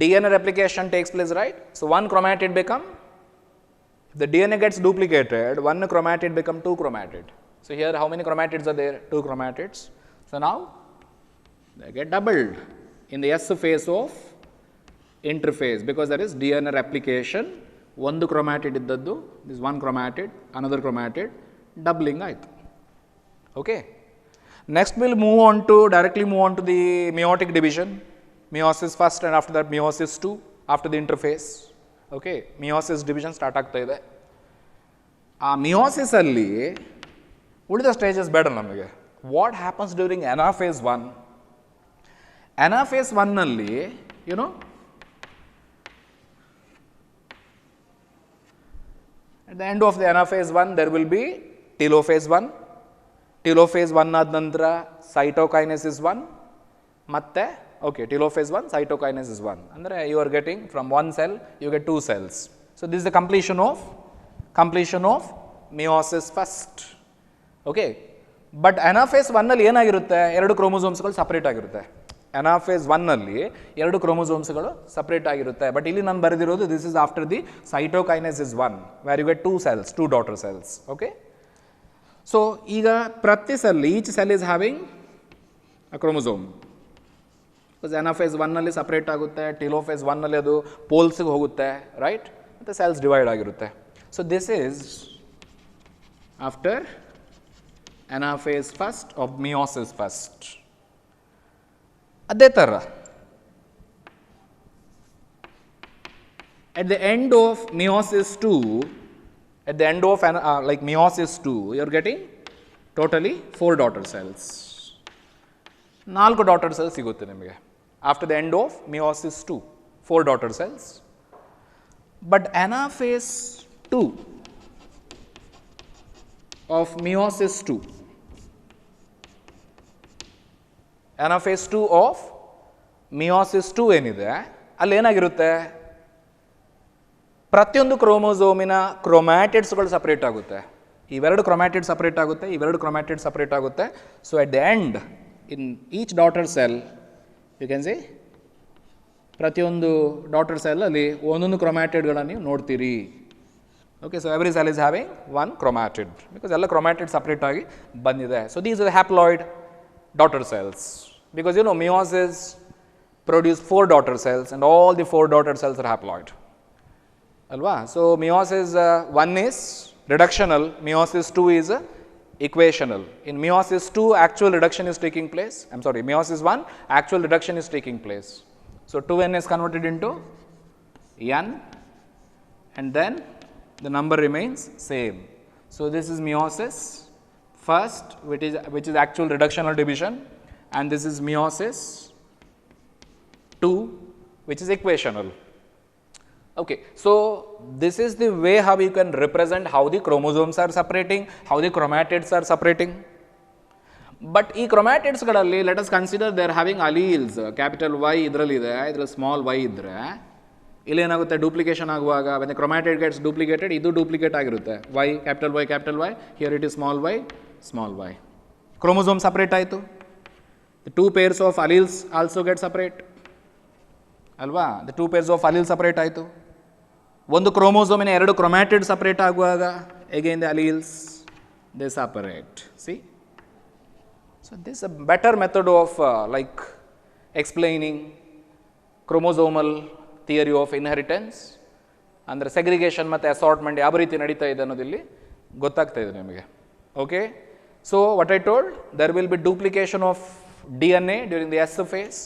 DNA replication takes place, right? So one chromatid become, if the DNA gets duplicated, one chromatid become two chromatid. So here how many chromatids are there? Two chromatids. So now they get doubled in the S phase of interphase because there is DNA replication. One chromatid iddaddu, this one chromatid, another chromatid, doubling aitu. Okay. Next we'll directly move on to the meiotic division. Meiosis first and after that meiosis 2 after the interphase. Okay, meiosis division start ಆಗ್ತಾ ಇದೆ. ಆ meiosis ಅಲ್ಲಿ ಉಳಿದ stages ಬೇಡ ನಮಗೆ. What happens during anaphase 1? Anaphase 1 ನಲ್ಲಿ at the end of the anaphase 1 there will be telophase 1. Telophase 1 ಆದ ನಂತರ cytokinesis 1 ಮತ್ತೆ telophase 1, cytokinesis 1. ಅಂದರೆ you are getting from one cell, you get two cells. So this is the completion of meiosis first. Okay. But anaphase 1 ನಲ್ಲಿ ಏನಾಗಿರುತ್ತೆ? ಎರಡು ಕ್ರೋಮೋಸೋಮ್ಸ್ಗಳು separate ಆಗಿರುತ್ತೆ. anaphase 1 ನಲ್ಲಿ ಎರಡು ಕ್ರೋಮೋಸೋಮ್ಸ್ಗಳು ಸಪರೇಟ್ ಆಗಿರುತ್ತೆ. ಬಟ್ ಇಲ್ಲಿ ನಾನು ಬರೆದಿರೋದು this is after the cytokinesis 1 where you get two cells, two daughter cells. Okay. So ಈಗ ಪ್ರತಿ cell, each cell is having a chromosome. Because anaphase 1 ನಲ್ಲಿ ಸಪರೇಟ್ ಆಗುತ್ತೆ, telophase 1 ನಲ್ಲಿ ಅದು ಪೋಲ್ಸ್ಗೆ ಹೋಗುತ್ತೆ, ರೈಟ್? ಮತ್ತು ಸೆಲ್ಸ್ ಡಿವೈಡ್ ಆಗಿರುತ್ತೆ. So this is after anaphase first of meiosis first. ಅದೇ ಥರ at the end of meiosis 2, at the end of meiosis 2, you are getting totally 4 daughter cells. 4 daughter cells ಸಿಗುತ್ತೆ ನಿಮಗೆ after the end of meiosis 2, 4 daughter cells. But anaphase 2 of meiosis 2, anaphase 2 of meiosis 2 ಏನಿದೆ ಅಲ್ಲಿ ಏನಾಗಿರುತ್ತೆ? ಪ್ರತಿಯೊಂದು ಕ್ರೋಮೋಸೋಮಿನ ಕ್ರೊಮ್ಯಾಟಿಡ್ಸ್ಗಳು separate ಆಗುತ್ತೆ. ಇವೆರಡು chromatid separate ಆಗುತ್ತೆ, ಇವೆರಡು ಕ್ರೊಮ್ಯಾಟಿಡ್ ಸಪರೇಟ್ ಆಗುತ್ತೆ. So at the end in each daughter cell you can see ಪ್ರತಿಯೊಂದು ಡಾಟರ್ ಸೆಲ್ ಅಲ್ಲಿ ಒಂದೊಂದು ಕ್ರೊಮ್ಯಾಟಿಡ್ಗಳನ್ನು ನೀವು ನೋಡ್ತೀರಿ. Okay, so every cell is having one chromatid because ಎಲ್ಲ ಕ್ರೊಮ್ಯಾಟಿಡ್ ಸಪರೇಟ್ ಆಗಿ ಬಂದಿದೆ. So these are haploid daughter cells because meiosis produce 4 daughter cells and all the 4 daughter cells are haploid. Alva? So meiosis 1 is reductional, meiosis 2 is equational. In meiosis 2 actual reduction is taking place. Meiosis 1 actual reduction is taking place. So 2n is converted into n and then the number remains same. So this is meiosis first, which is actual reductional division, and this is meiosis 2, which is equational. Okay, so this is the way how you can represent how the chromosomes are separating, how the chromatids are separating. But ಈ chromatidsಗಳಲ್ಲಿ let us consider they are having alleles, capital Y ಇದರಲ್ಲಿದೆ, ಇದರಲ್ಲಿ small y ಇದ್ದರೆ ಇಲ್ಲೇನಾಗುತ್ತೆ? Duplication ಆಗುವಾಗ when the chromatid gets duplicated, ಇದು duplicate ಆಗಿರುತ್ತೆ. Y, capital Y, here it is small y. Chromosome separate ಆಯಿತು. The 2 pairs of alleles also get separate. ಅಲ್ವಾ? The 2 pairs of alleles separate ಆಯಿತು. ಒಂದು ಕ್ರೋಮೋಸೋಮಿನ 2 chromatid separate ಆಗುವಾಗ again the alleles they separate. See? So, this is a better method of like explaining chromosomal theory of inheritance. ಅಂದರೆ segregation ಮತ್ತು assortment ಯಾವ ರೀತಿ ನಡೀತಾ ಇದೆ ಅನ್ನೋದಿಲ್ಲಿ ಗೊತ್ತಾಗ್ತಾ ಇದೆ ನಿಮಗೆ. Okay, so what I told, there will be duplication of DNA during the S phase.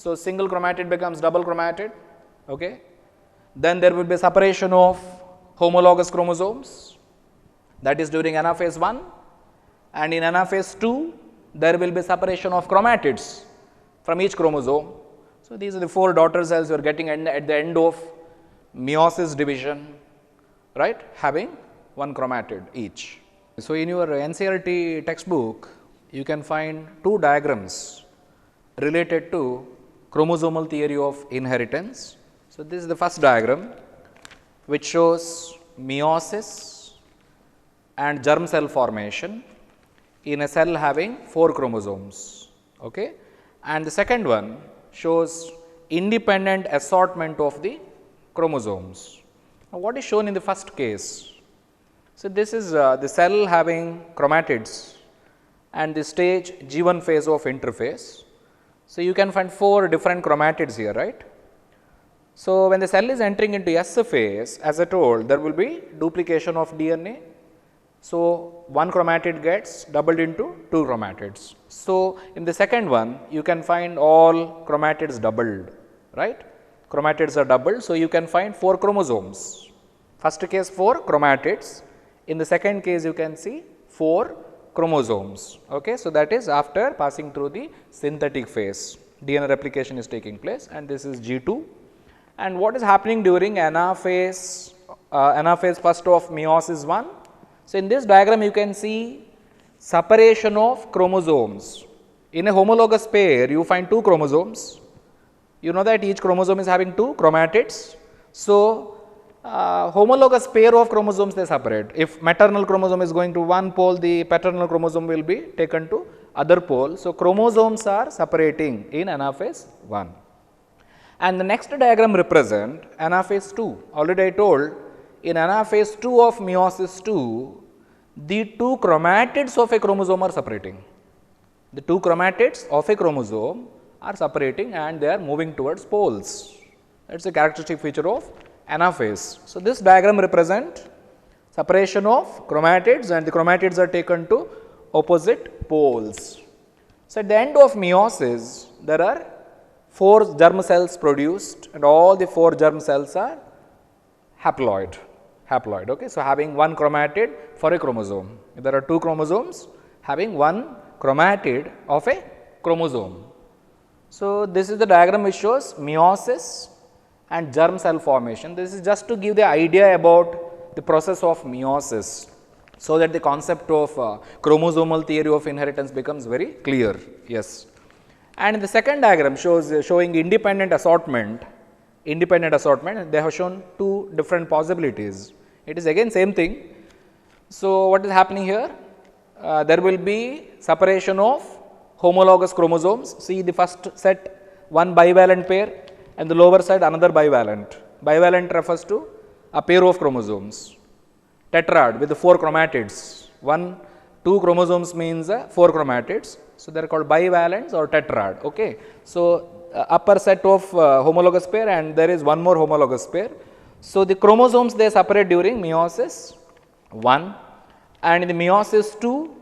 So, single chromatid becomes double chromatid. Okay. Then there will be separation of homologous chromosomes, that is during anaphase 1, and in anaphase 2 there will be separation of chromatids from each chromosome. So, these are the 4 daughter cells you are getting at the end of meiosis division, right, having 1 chromatid each. So, in your NCERT textbook you can find 2 diagrams related to chromosomal theory of inheritance. So, this is the first diagram which shows meiosis and germ cell formation in a cell having 4 chromosomes. Okay. And the second one shows independent assortment of the chromosomes. Now, what is shown in the first case? So, this is the cell having chromatids and the stage G1 phase of interphase. So, you can find 4 different chromatids here, right. So, when the cell is entering into S phase, as I told, there will be duplication of DNA. So, 1 chromatid gets doubled into 2 chromatids. So, in the second one you can find all chromatids doubled, right. Chromatids are doubled. So, you can find 4 chromosomes. First case 4 chromatids, in the second case you can see 4 chromosomes. Okay. So, that is after passing through the synthetic phase, DNA replication is taking place, and this is G2. And what is happening during anaphase first of meiosis 1? So, in this diagram you can see separation of chromosomes. In a homologous pair you find 2 chromosomes. You know that each chromosome is having 2 chromatids. So, homologous pair of chromosomes they separate. If maternal chromosome is going to one pole, the paternal chromosome will be taken to other pole. So, chromosomes are separating in anaphase 1. And the next diagram represent anaphase 2. Already I told, in anaphase 2 of meiosis 2, the 2 chromatids of a chromosome are separating. The 2 chromatids of a chromosome are separating and they are moving towards poles. That is a characteristic feature of anaphase. So, this diagram represent separation of chromatids and the chromatids are taken to opposite poles. So, at the end of meiosis there are 4 germ cells produced and all the 4 germ cells are haploid. Okay. So, having 1 chromatid for a chromosome. If there are 2 chromosomes having 1 chromatid of a chromosome. So, this is the diagram which shows meiosis and germ cell formation. This is just to give the idea about the process of meiosis, so that the concept of chromosomal theory of inheritance becomes very clear. Yes. And in the second diagram showing independent assortment, they have shown 2 different possibilities. It is again same thing. So, what is happening here? There will be separation of homologous chromosomes. See the first set, 1 bivalent pair and the lower side another bivalent. Bivalent refers to a pair of chromosomes. Tetrad with the 4 chromatids. 2 chromosomes means 4 chromatids. So, they are called bivalents or tetrad. Okay. So, upper set of homologous pair and there is 1 more homologous pair. So, the chromosomes they separate during meiosis 1 and in the meiosis 2,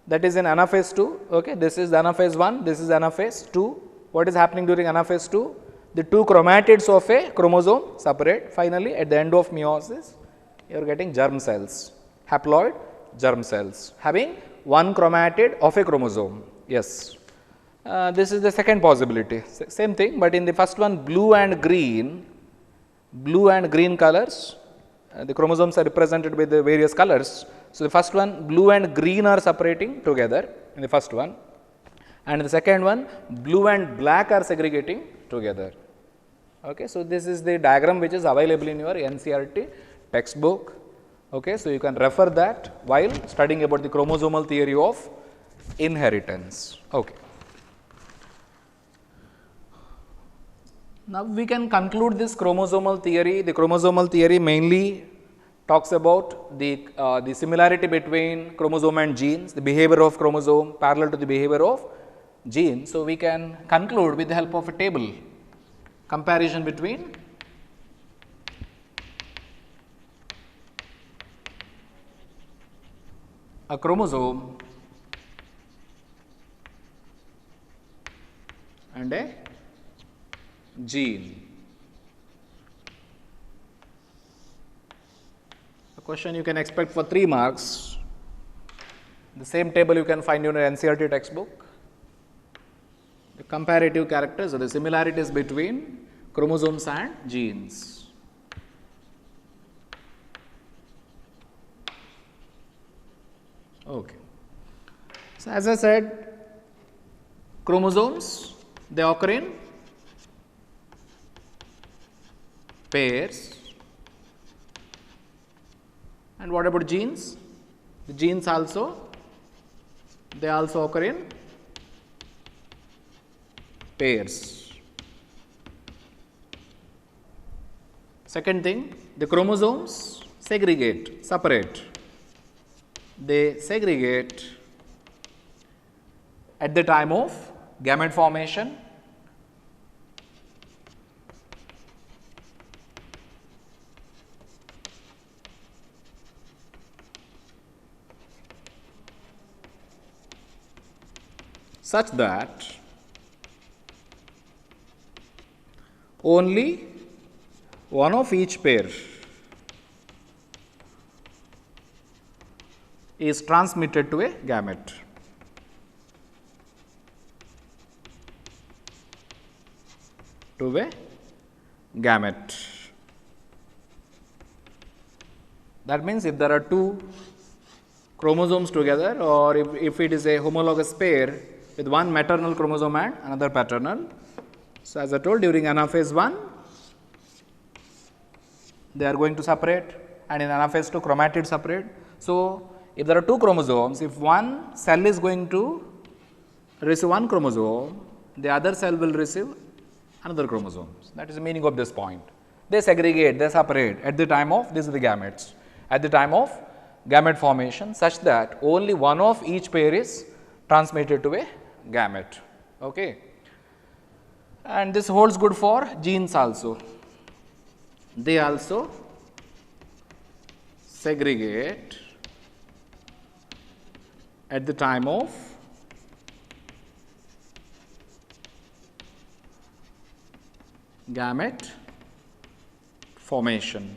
that is in anaphase 2. Okay. This is anaphase 1, this is anaphase 2. What is happening during anaphase 2? The 2 chromatids of a chromosome separate. Finally, at the end of meiosis you are getting germ cells, haploid germ cells having 1 chromatid of a chromosome. Yes. This is the second possibility, same thing, but in the first one blue and green colors, the chromosomes are represented with the various colors. So, the first one blue and green are separating together in the first one, and in the second one blue and black are segregating together. Okay. So, this is the diagram which is available in your NCERT textbook. Okay. So, you can refer that while studying about the chromosomal theory of inheritance. Okay. Now, we can conclude this chromosomal theory. The chromosomal theory mainly talks about the similarity between chromosome and genes, the behavior of chromosome parallel to the behavior of genes. So, we can conclude with the help of a table comparison between a chromosome and a gene. A question you can expect for 3 marks. The same table you can find in your NCERT textbook. The comparative characters or the similarities between chromosomes and genes. Okay. So, as I said, chromosomes, they occur in pairs. And what about genes? The genes also, they also occur in pairs. Second thing, the chromosomes segregate, separate. They segregate at the time of gamete formation, such that only one of each pair is transmitted to a gamete. That means, if there are 2 chromosomes together, or if it is a homologous pair with one maternal chromosome and another paternal. So, as I told, during anaphase 1, they are going to separate, and in anaphase 2 chromatids separate. So, if there are 2 chromosomes, if one cell is going to receive one chromosome, the other cell will receive another chromosome. That is the meaning of this point. They segregate, they separate at the time of, this is the gametes, at the time of gamete formation, such that only one of each pair is transmitted to a gamete. Okay. And this holds good for genes also. They also segregate at the time of gamete formation.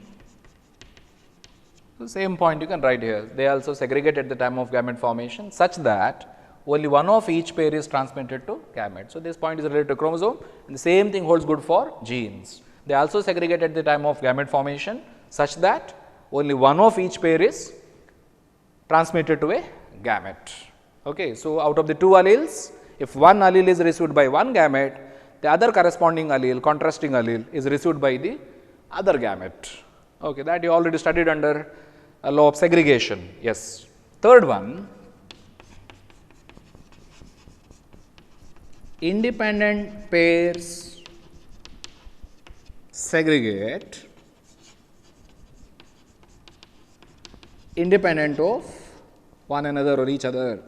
So, same point you can write here. They also segregate at the time of gamete formation, such that only one of each pair is transmitted to gamete. So, this point is related to chromosome, and the same thing holds good for genes. They also segregate at the time of gamete formation, such that only one of each pair is transmitted to a gamete. Okay. So, out of the 2 alleles, if one allele is received by one gamete, the other corresponding allele, contrasting allele, is received by the other gamete. Okay. That you already studied under a law of segregation. Yes. Third one, independent pairs segregate independent of one another or each other,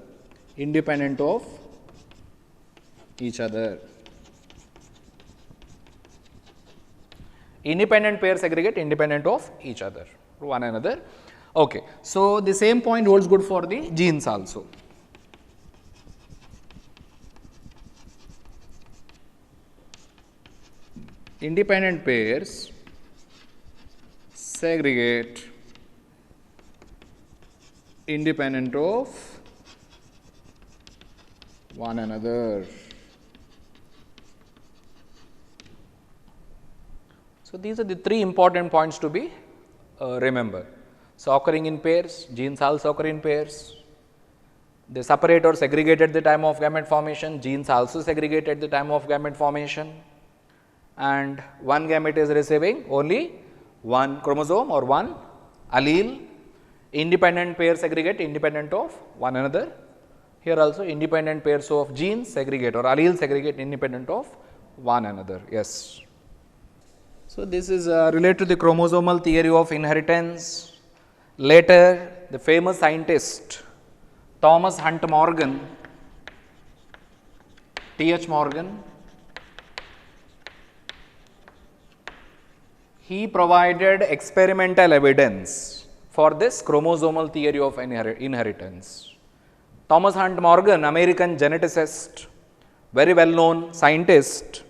independent of each other. Independent pairs segregate independent of each other, one another. Okay. So, the same point holds good for the genes also. Independent pairs segregate independent of one another. So, these are the 3 important points to be remember. So, occurring in pairs, genes also occur in pairs. They separate or segregate at the time of gamete formation, genes also segregate at the time of gamete formation, and one gamete is receiving only one chromosome or one allele. Independent pairs segregate independent of one another. Here also independent pairs of genes segregate or alleles segregate independent of one another. Yes. So, this is related to the chromosomal theory of inheritance, Later, the famous scientist Thomas Hunt Morgan, T.H. Morgan, he provided experimental evidence for this chromosomal theory of inheritance. Thomas Hunt Morgan, American geneticist, very well known scientist,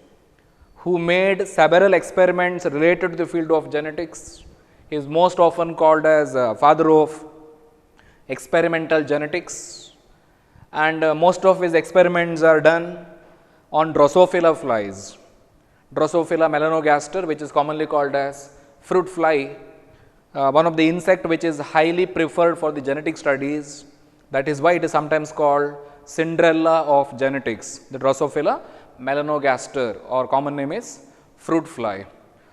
who made several experiments related to the field of genetics. He is most often called as father of experimental genetics, and most of his experiments are done on Drosophila flies. Drosophila melanogaster, which is commonly called as fruit fly, one of the insect which is highly preferred for the genetic studies. That is why it is sometimes called Cinderella of genetics, the Drosophila melanogaster, or common name is fruit fly.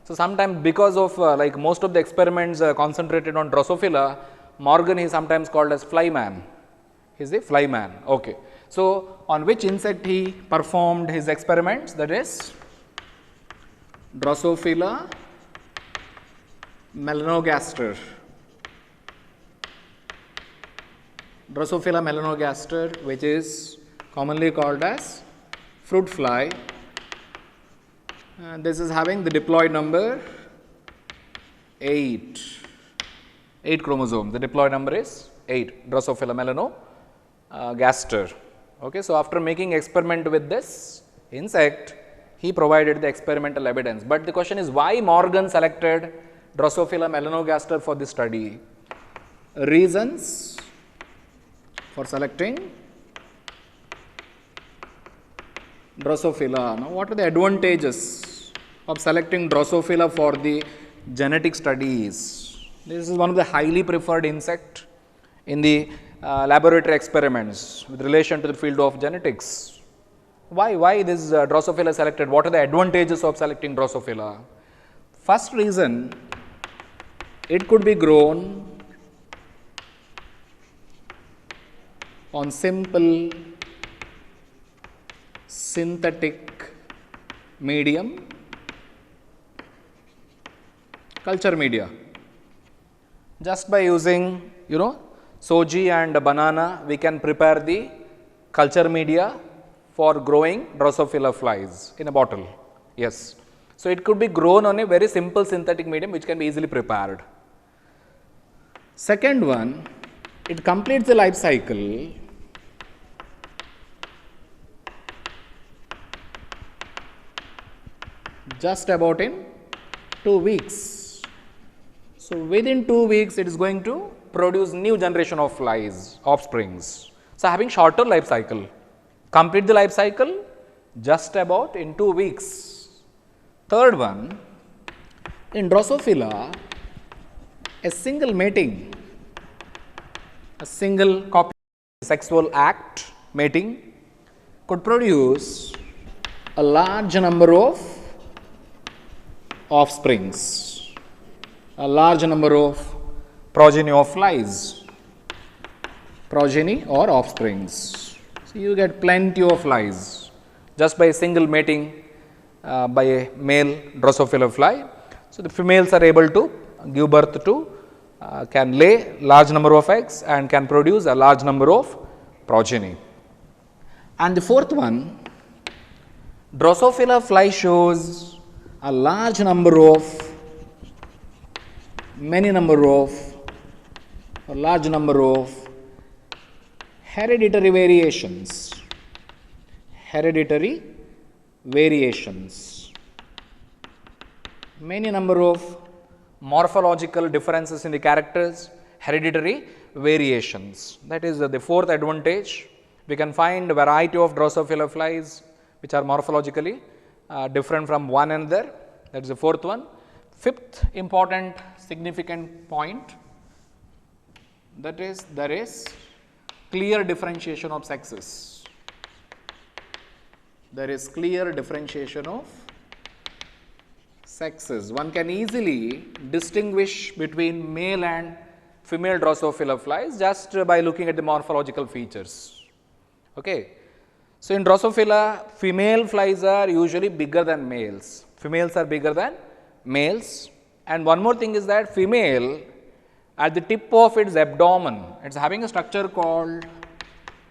So, sometimes because of like most of the experiments concentrated on Drosophila, Morgan is sometimes called as flyman. He is a flyman. Okay. So, on which insect he performed his experiments? That is Drosophila melanogaster. Drosophila melanogaster, which is commonly called as fruit fly. And this is having the diploid number 8. 8 chromosomes. The diploid number is 8. Drosophila melanogaster. Okay, so after making experiment with this insect, he provided the experimental evidence. But the question is, why Morgan selected Drosophila melanogaster for this study? Reasons for selecting Drosophila. Now, what are the advantages of selecting Drosophila for the genetic studies? This is one of the highly preferred insect in the laboratory experiments with relation to the field of genetics. Why this Drosophila selected? What are the advantages of selecting Drosophila? First reason, it could be grown on simple synthetic medium, culture media. Just by using, soji and banana, we can prepare the culture media for growing Drosophila flies in a bottle. Yes. So, it could be grown on a very simple synthetic medium which can be easily prepared. Second one, it completes the life cycle just about in 2 weeks. So, within 2 weeks, it is going to produce new generation of flies, offsprings. So, having shorter life cycle, complete the life cycle just about in 2 weeks. Third one, in Drosophila, a single mating, a single copy sexual act mating could produce a large number of offsprings, a large number of progeny of flies, progeny or offsprings. So, you get plenty of flies just by a single mating by a male Drosophila fly. So, the females are able to give birth to, can lay large number of eggs and can produce a large number of progeny. And the fourth one, Drosophila fly shows a large number of, large number of hereditary variations, many number of morphological differences in the characters, hereditary variations. That is the fourth advantage. We can find a variety of Drosophila flies which are morphologically different from one another. That is the fourth one. Fifth important significant point, that is there is clear differentiation of sexes. There is clear differentiation of sexes. One can easily distinguish between male and female Drosophila flies just by looking at the morphological features. Okay. So, in Drosophila, female flies are usually bigger than males. Females are bigger than males. And one more thing is that female at the tip of its abdomen, it's having a structure called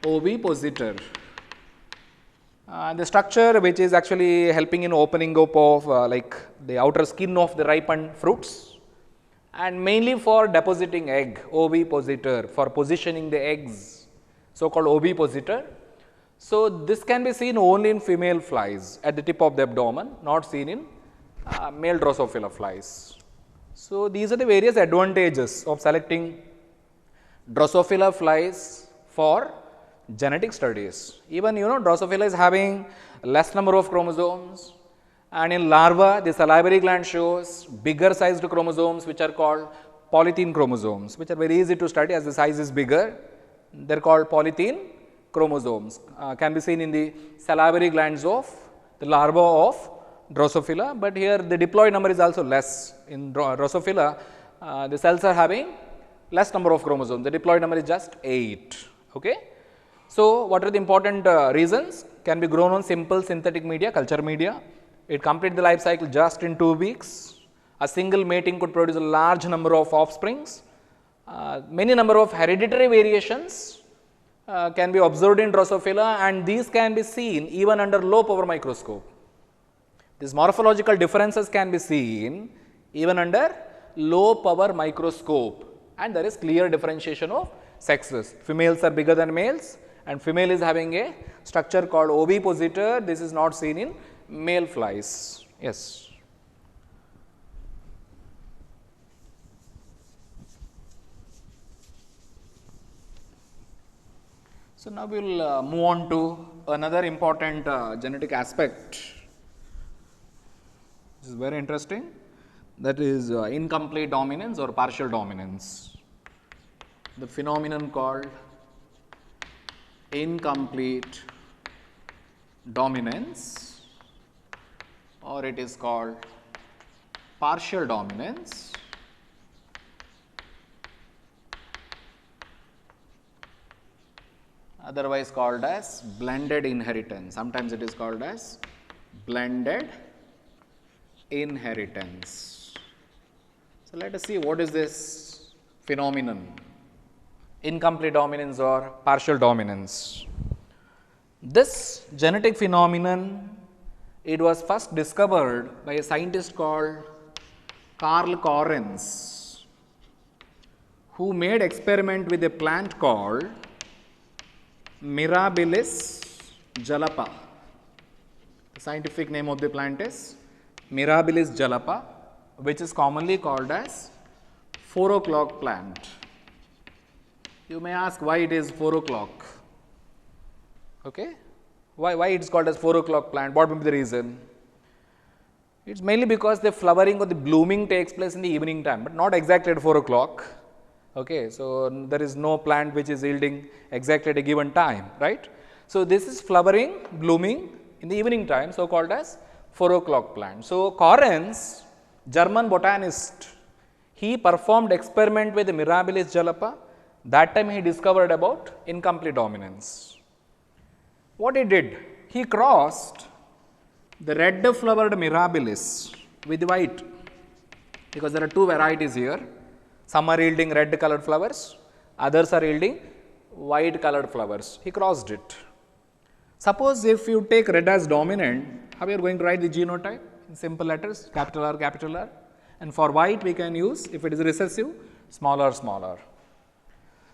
ovipositor. The structure which is actually helping in opening up of like the outer skin of the ripened fruits, and mainly for depositing egg, ovipositor, for positioning the eggs, so called ovipositor. So, this can be seen only in female flies at the tip of the abdomen, not seen in male Drosophila flies. So, these are the various advantages of selecting Drosophila flies for genetic studies. Even Drosophila is having less number of chromosomes, and in larva the salivary gland shows bigger sized chromosomes which are called polythene chromosomes, which are very easy to study as the size is bigger. They are called polythene chromosomes, can be seen in the salivary glands of the larva of Drosophila, but here the diploid number is also less. In Drosophila, the cells are having less number of chromosomes, the diploid number is just 8. Okay. So, what are the important reasons? Can be grown on simple synthetic media, culture media. It completes the life cycle just in 2 weeks. A single mating could produce a large number of offsprings. Many number of hereditary variations can be observed in Drosophila, and these can be seen even under low power microscope. These morphological differences can be seen even under low power microscope, and there is clear differentiation of sexes. Females are bigger than males, and female is having a structure called ovipositor. This is not seen in male flies. Yes. So, now we will move on to another important genetic aspect. This is very interesting, that is incomplete dominance or partial dominance. The phenomenon called incomplete dominance, or it is called partial dominance, otherwise called as blended inheritance. Sometimes it is called as blended inheritance. So, let us see what is this phenomenon, incomplete dominance or partial dominance. This genetic phenomenon, it was first discovered by a scientist called Carl Correns, who made experiment with a plant called Mirabilis jalapa. The scientific name of the plant is Mirabilis jalapa, which is commonly called as 4 o'clock plant. You may ask why it is 4 o'clock. Okay? Why it is called as 4 o'clock plant? What may be the reason? It is mainly because the flowering or the blooming takes place in the evening time, but not exactly at 4 o'clock. Okay, so there is no plant which is yielding exactly at a given time, right? So, this is flowering, blooming in the evening time, so called as 4 o'clock plant. So, Correns, German botanist, he performed experiment with the Mirabilis jalapa. That time he discovered about incomplete dominance. What he did? He crossed the red flowered Mirabilis with white, because there are 2 varieties here. Some are yielding red colored flowers, others are yielding white colored flowers. He crossed it. Suppose if you take red as dominant, how you are going to write the genotype? In simple letters, capital R, capital R. And for white we can use, if it is recessive, smaller, smaller.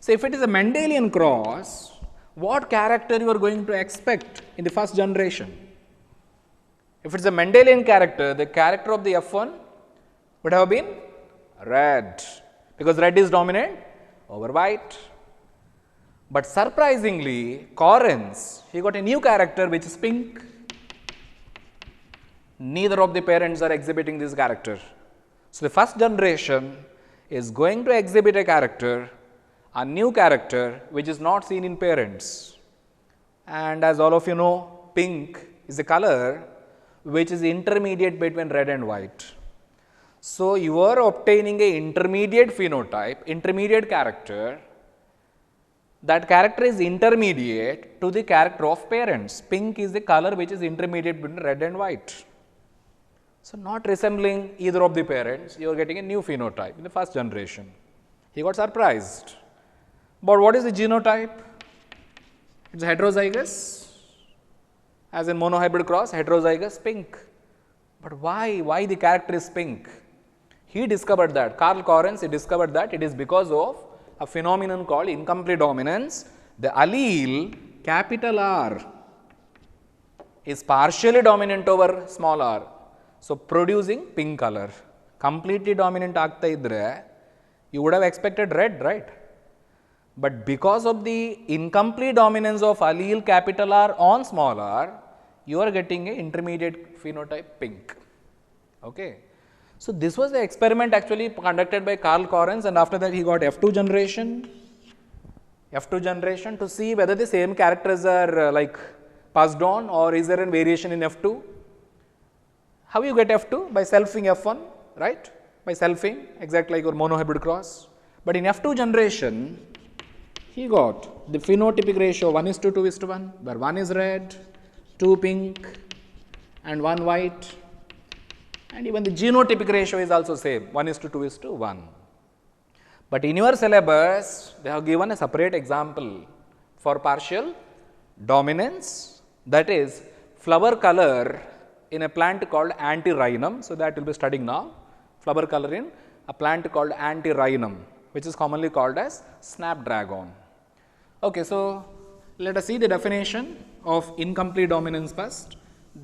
So, if it is a Mendelian cross, what character you are going to expect in the first generation? If it is a Mendelian character, the character of the F1 would have been red, because red is dominant over white. But surprisingly, Correns, he got a new character which is pink. Neither of the parents are exhibiting this character. So, the first generation is going to exhibit a character, a new character which is not seen in parents. And as all of you know, pink is a color which is intermediate between red and white. So, you are obtaining a intermediate phenotype, intermediate character. That character is intermediate to the character of parents. Pink is the color which is intermediate between red and white. So, not resembling either of the parents, you are getting a new phenotype in the first generation. He got surprised. But what is the genotype? It's heterozygous, as in monohybrid cross, heterozygous pink. But why? Why the character is pink? He discovered that, Karl Correns, he discovered that it is because of a phenomenon called incomplete dominance. The allele capital R is partially dominant over small r, so producing pink color. Completely dominant ಆಗ್ತಾ ಇದ್ರೆ you would have expected red, right? But because of the incomplete dominance of allele capital R on small r, you are getting a intermediate phenotype pink. Okay. So this was the experiment actually conducted by Karl Correns, and after that he got F2 generation to see whether the same characters are like passed on, or is there a variation in F2. How you get F2? By selfing F1, right? By selfing, exactly like your monohybrid cross. But in F2 generation, he got the phenotypic ratio 1:2:1, where 1 is red, 2 pink and 1 white, and even the genotypic ratio is also same, 1:2:1. But in your syllabus, they have given a separate example for partial dominance, that is flower color in a plant called Antirrhinum. So that we will be studying now, flower color in a plant called Antirrhinum, which is commonly called as snapdragon. Okay, so let us see the definition of incomplete dominance first,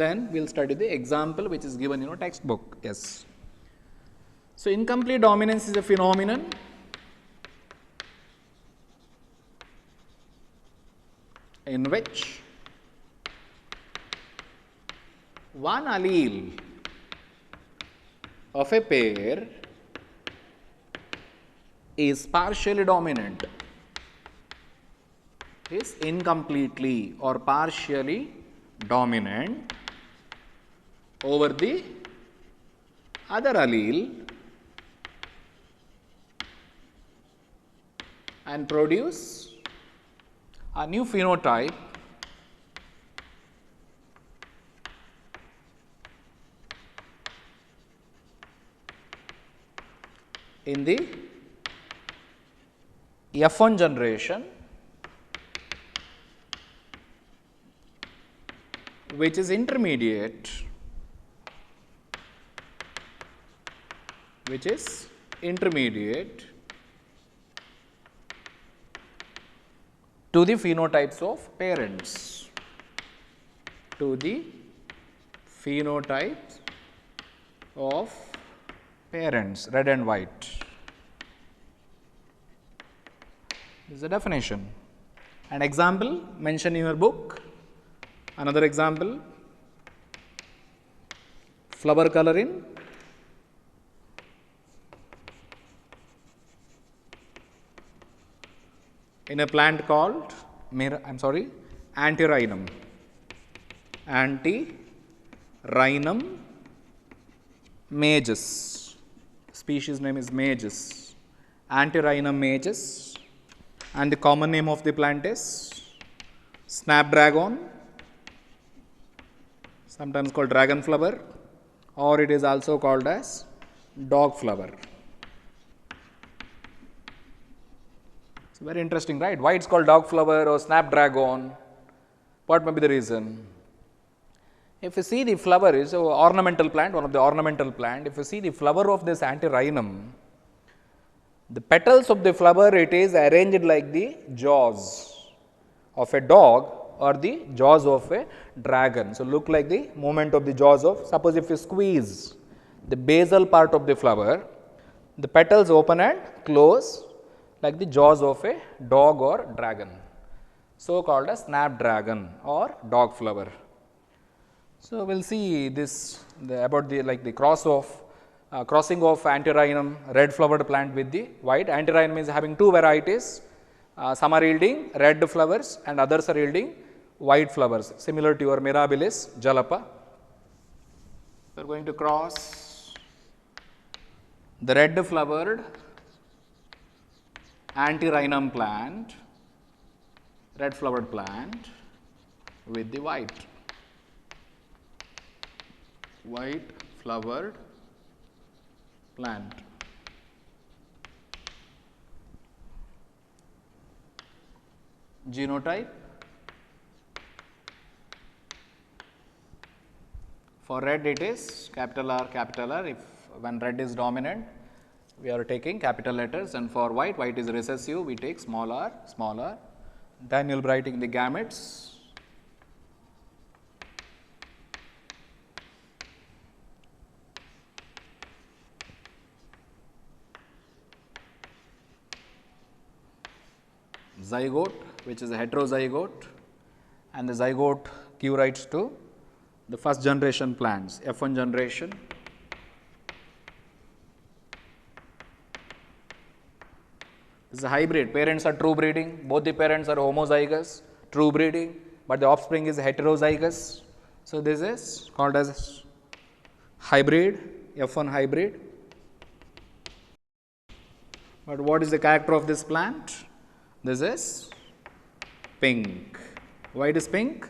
then we will study the example which is given in your textbook. Yes. So incomplete dominance is a phenomenon in which one allele of a pair is partially dominant, is incompletely or partially dominant over the other allele and produce a new phenotype in the F1 generation, which is intermediate to the phenotypes of parents, red and white. This is the definition. An example mentioned in your book, another example, flower color in a plant called Antirrhinum. Antirrhinum majus. Species name is majus. Antirrhinum majus, and the common name of the plant is snapdragon, sometimes called dragon flower, or it is also called as dog flower. It's very interesting, right? Why it's called dog flower or snapdragon? What may be the reason? If you see the flower is an ornamental plant, one of the ornamental plant. If you see the flower of this Antirrhinum, the petals of the flower, it is arranged like the jaws of a dog or the jaws of a dragon. So look like the movement of the jaws of, suppose if you squeeze the basal part of the flower, the petals open and close like the jaws of a dog or dragon, so called as snapdragon or dog flower. So we'll see this about the crossing of Antirrhinum red flowered plant with the white. Antirrhinum is having two varieties. Some are yielding red flowers and others are yielding white flowers, similar to your Mirabilis jalapa. We are going to cross the red flowered Antirrhinum plant, red flowered plant with the white flowered plant. genotype. For red it is capital R, if when red is dominant we are taking capital letters, and for white is recessive, we take small r. Then you will be writing the gametes. Zygote, which is a heterozygote, and the zygote Q writes to the first generation plants, F1 generation. This is a hybrid, parents are true breeding, both the parents are homozygous, true breeding, but the offspring is heterozygous. So, this is called as hybrid, F1 hybrid. But what is the character of this plant? This is pink. Why it is pink?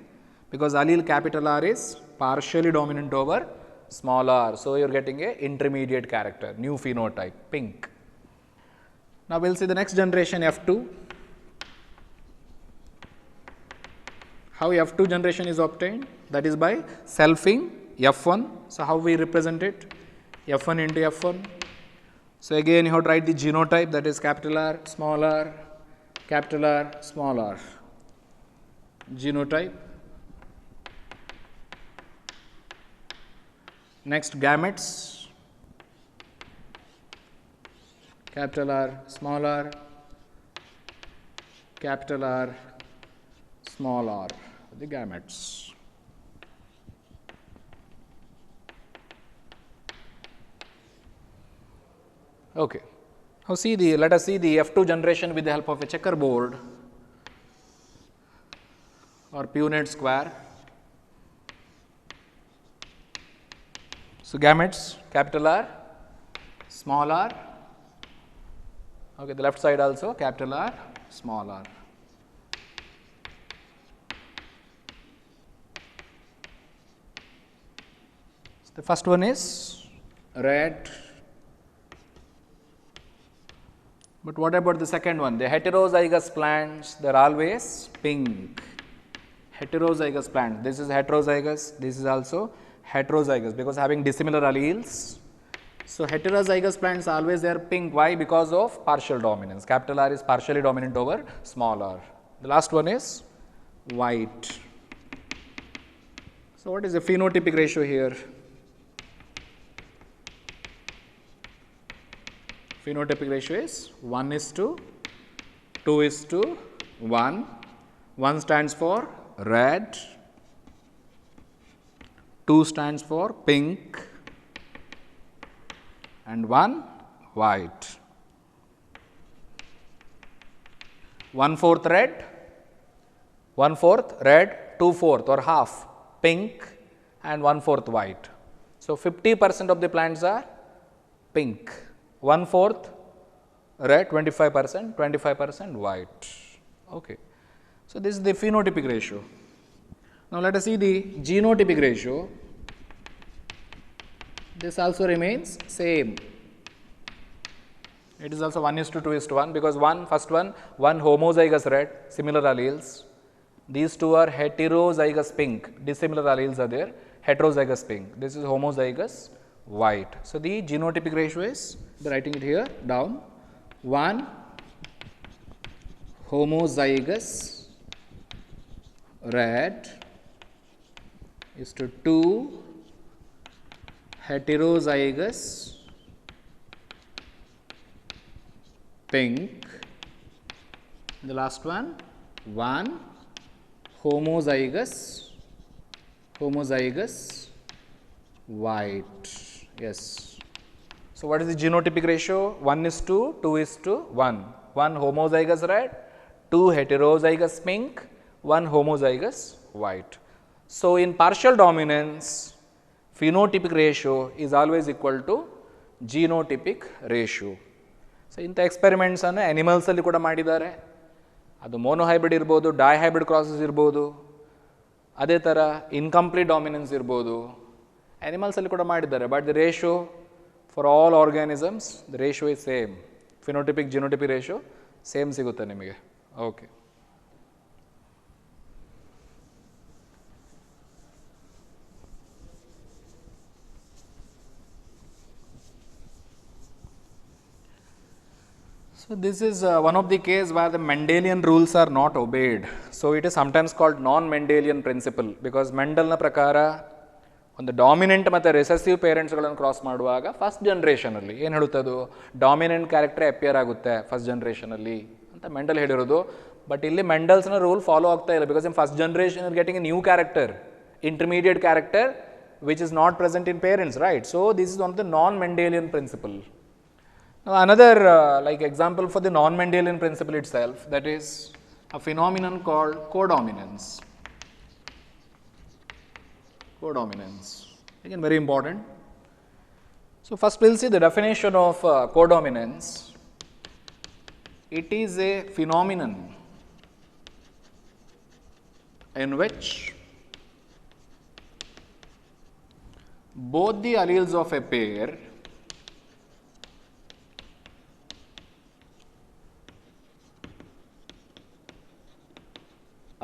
Because allele capital R is partially dominant over small r. So, you are getting a intermediate character, new phenotype, pink. Now, we will see the next generation F2. How F2 generation is obtained? That is by selfing F1. So, how we represent it? F1 into F1. So, again you have to write the genotype, that is capital R, capital R, small r. Genotype. Next, gametes, capital R, capital R, small r, the gametes. Okay. Now, let us see the F2 generation with the help of a checkerboard or Punnett square. So, gametes capital R, small r, okay, the left side also capital R, small r. So, the first one is red. But what about the second one? The heterozygous plants, they are always pink. Heterozygous plants, this is heterozygous, this is also heterozygous because having dissimilar alleles. So, heterozygous plants always they are pink. Why? Because of partial dominance. Capital R is partially dominant over small r. The last one is white. So, what is the phenotypic ratio here? Phenotypic ratio is 1:2:1. 1 stands for red, 2 stands for pink, and 1 white. 1/4 red, 2/4 or half pink, and 1/4 white. So, 50% of the plants are pink. 1/4 red, 25% white. Okay. So, this is the phenotypic ratio. Now, let us see the genotypic ratio. This also remains same. It is also 1:2:1 because one homozygous red, similar alleles. These two are heterozygous pink, dissimilar alleles are there, heterozygous pink. This is homozygous white. So, the genotypic ratio is, writing it here down, 1 homozygous red is to 2 heterozygous pink. The last one 1 homozygous white. Yes. So, what is the genotypic ratio? 1:2:1. 1 homozygous red, 2 heterozygous pink, 1 homozygous white. So, in partial dominance, phenotypic ratio is always equal to genotypic ratio. So, ಇಂಥ experiments ಅನ್ನು animals ಅಲ್ಲಿ ಕೂಡ ಮಾಡಿದ್ದಾರೆ. ಅದು monohybrid ಇರ್ಬೋದು, dihybrid crosses ಇರ್ಬೋದು, ಅದೇ ಥರ ಇನ್ಕಂಪ್ಲೀಟ್ ಡಾಮಿನೆನ್ಸ್ ಇರ್ಬೋದು, ಅನಿಮಲ್ಸ್ ಅಲ್ಲಿ ಕೂಡ ಮಾಡಿದ್ದಾರೆ. But the ratio for all organisms the ratio is same. Phenotypic genotypic ratio same ಸಿಗುತ್ತೆ ನಿಮಗೆ. Okay. So this is one of the case where the Mendelian rules are not obeyed. So it is sometimes called non-Mendelian principle because ಮೆಂಡಲ್ನ ಪ್ರಕಾರ ಒಂದು dominant ಮತ್ತು recessive ಪೇರೆಂಟ್ಸ್ಗಳನ್ನು cross ಮಾಡುವಾಗ first ಜನ್ರೇಷನಲ್ಲಿ ಏನು ಹೇಳುತ್ತದು dominant character appear ಆಗುತ್ತೆ first ಜನ್ರೇಷನಲ್ಲಿ ಅಂತ Mendel ಹೇಳಿರೋದು. ಬಟ್ ಇಲ್ಲಿ ಮೆಂಡಲ್ಸ್ನ ರೂಲ್ ಫಾಲೋ ಆಗ್ತಾ ಇಲ್ಲ because in first generation is getting A new character, intermediate character which is not present in parents, right? So this is one of the non-Mendelian principle. Now another like example for the non-Mendelian principle itself, that is a phenomenon called codominance. Codominance, again very important. So first we'll see the definition of codominance. It is a phenomenon in which both the alleles of a pair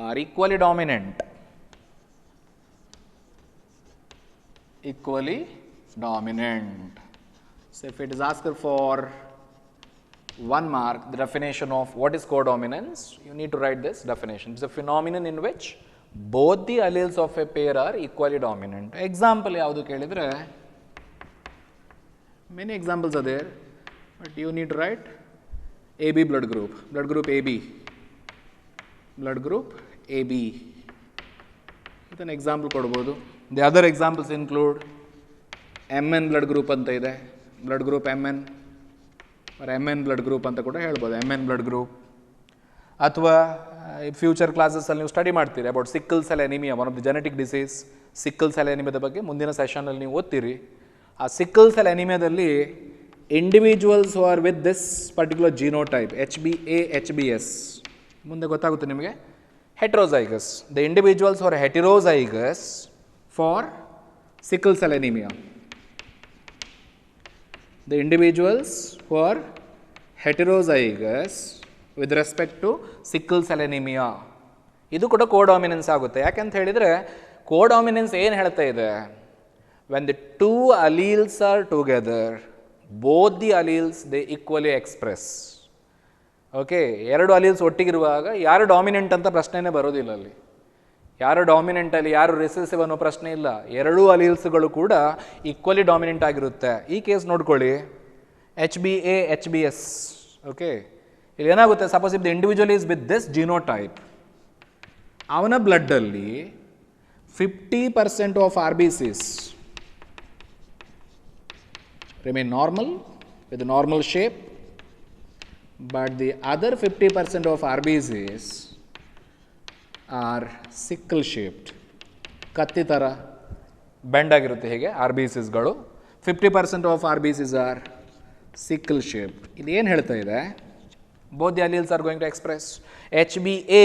are equally dominant. Equally dominant. So if it is asked for 1 mark, the definition of what is codominance, you need to write this definition. It's a phenomenon in which both the alleles of a pair are equally dominant. Example ಯಾವುದು ಕೇಳಿದರೆ many examples are there, but you need to write AB blood group AB, blood group AB. With an example ಕೊಡಬಹುದು. The other examples include MN blood group ಅಂತ ಇದೆ, blood group MN or MN blood group ಅಂತ ಕೂಡ ಹೇಳ್ಬೋದು, MN blood group. ಅಥವಾ future ಕ್ಲಾಸಸ್ಸಲ್ಲಿ ನೀವು study ಮಾಡ್ತೀರಿ about sickle cell anaemia, one of the genetic disease sickle cell ಎನಿಮಿಯಾದ ಬಗ್ಗೆ ಮುಂದಿನ ಸೆಷನಲ್ಲಿ ನೀವು ಓದ್ತೀರಿ. ಆ ಸಿಕ್ಕಲ್ ಸೆಲ್ ಎನಿಮಿಯಾದಲ್ಲಿ individuals who are with this particular genotype HbA HbS ಮುಂದೆ ಗೊತ್ತಾಗುತ್ತೆ ನಿಮಗೆ heterozygous. The individuals are heterozygous for sickle cell anaemia. The individuals who are heterozygous with respect to sickle cell anemia, ಇದು ಕೂಡ codominance ಆಗುತ್ತೆ. ಯಾಕೆಂತ ಹೇಳಿದರೆ codominance ಏನು ಹೇಳ್ತಾ ಇದೆ, when the two alleles are together, both the alleles they equally express. Okay, ಎರಡು alleles ಒಟ್ಟಿಗಿರುವಾಗ ಯಾರು ಡಾಮಿನೆಂಟ್ ಅಂತ ಪ್ರಶ್ನೆನೇ ಬರೋದಿಲ್ಲ ಅಲ್ಲಿ. ಯಾರು ಡಾಮಿನೆಂಟಲ್ಲಿ ಯಾರು ರಿಸೆಸಿವ್ ಅನ್ನೋ ಪ್ರಶ್ನೆ ಇಲ್ಲ, ಎರಡೂ ಅಲೀಲ್ಸ್ಗಳು ಕೂಡ ಈಕ್ವಲಿ ಡಾಮಿನೆಂಟ್ ಆಗಿರುತ್ತೆ. ಈ ಕೇಸ್ ನೋಡ್ಕೊಳ್ಳಿ, HbA HbS. ಓಕೆ, ಇಲ್ಲಿ ಏನಾಗುತ್ತೆ, suppose if the individual is with this genotype, ಅವನ ಬ್ಲಡ್ಡಲ್ಲಿ 50% of RBCs remain normal with a normal shape, but the other 50% of RBCs are sickle shaped, ಕತ್ತಿ ಥರ ಬೆಂಡ್ ಆಗಿರುತ್ತೆ ಹೇಗೆ RBCsಗಳು. 50% of RBCs are sickle shaped. ಇಲ್ಲಿ ಏನು ಹೇಳ್ತಾ ಇದೆ, both the alleles are going to express. HbA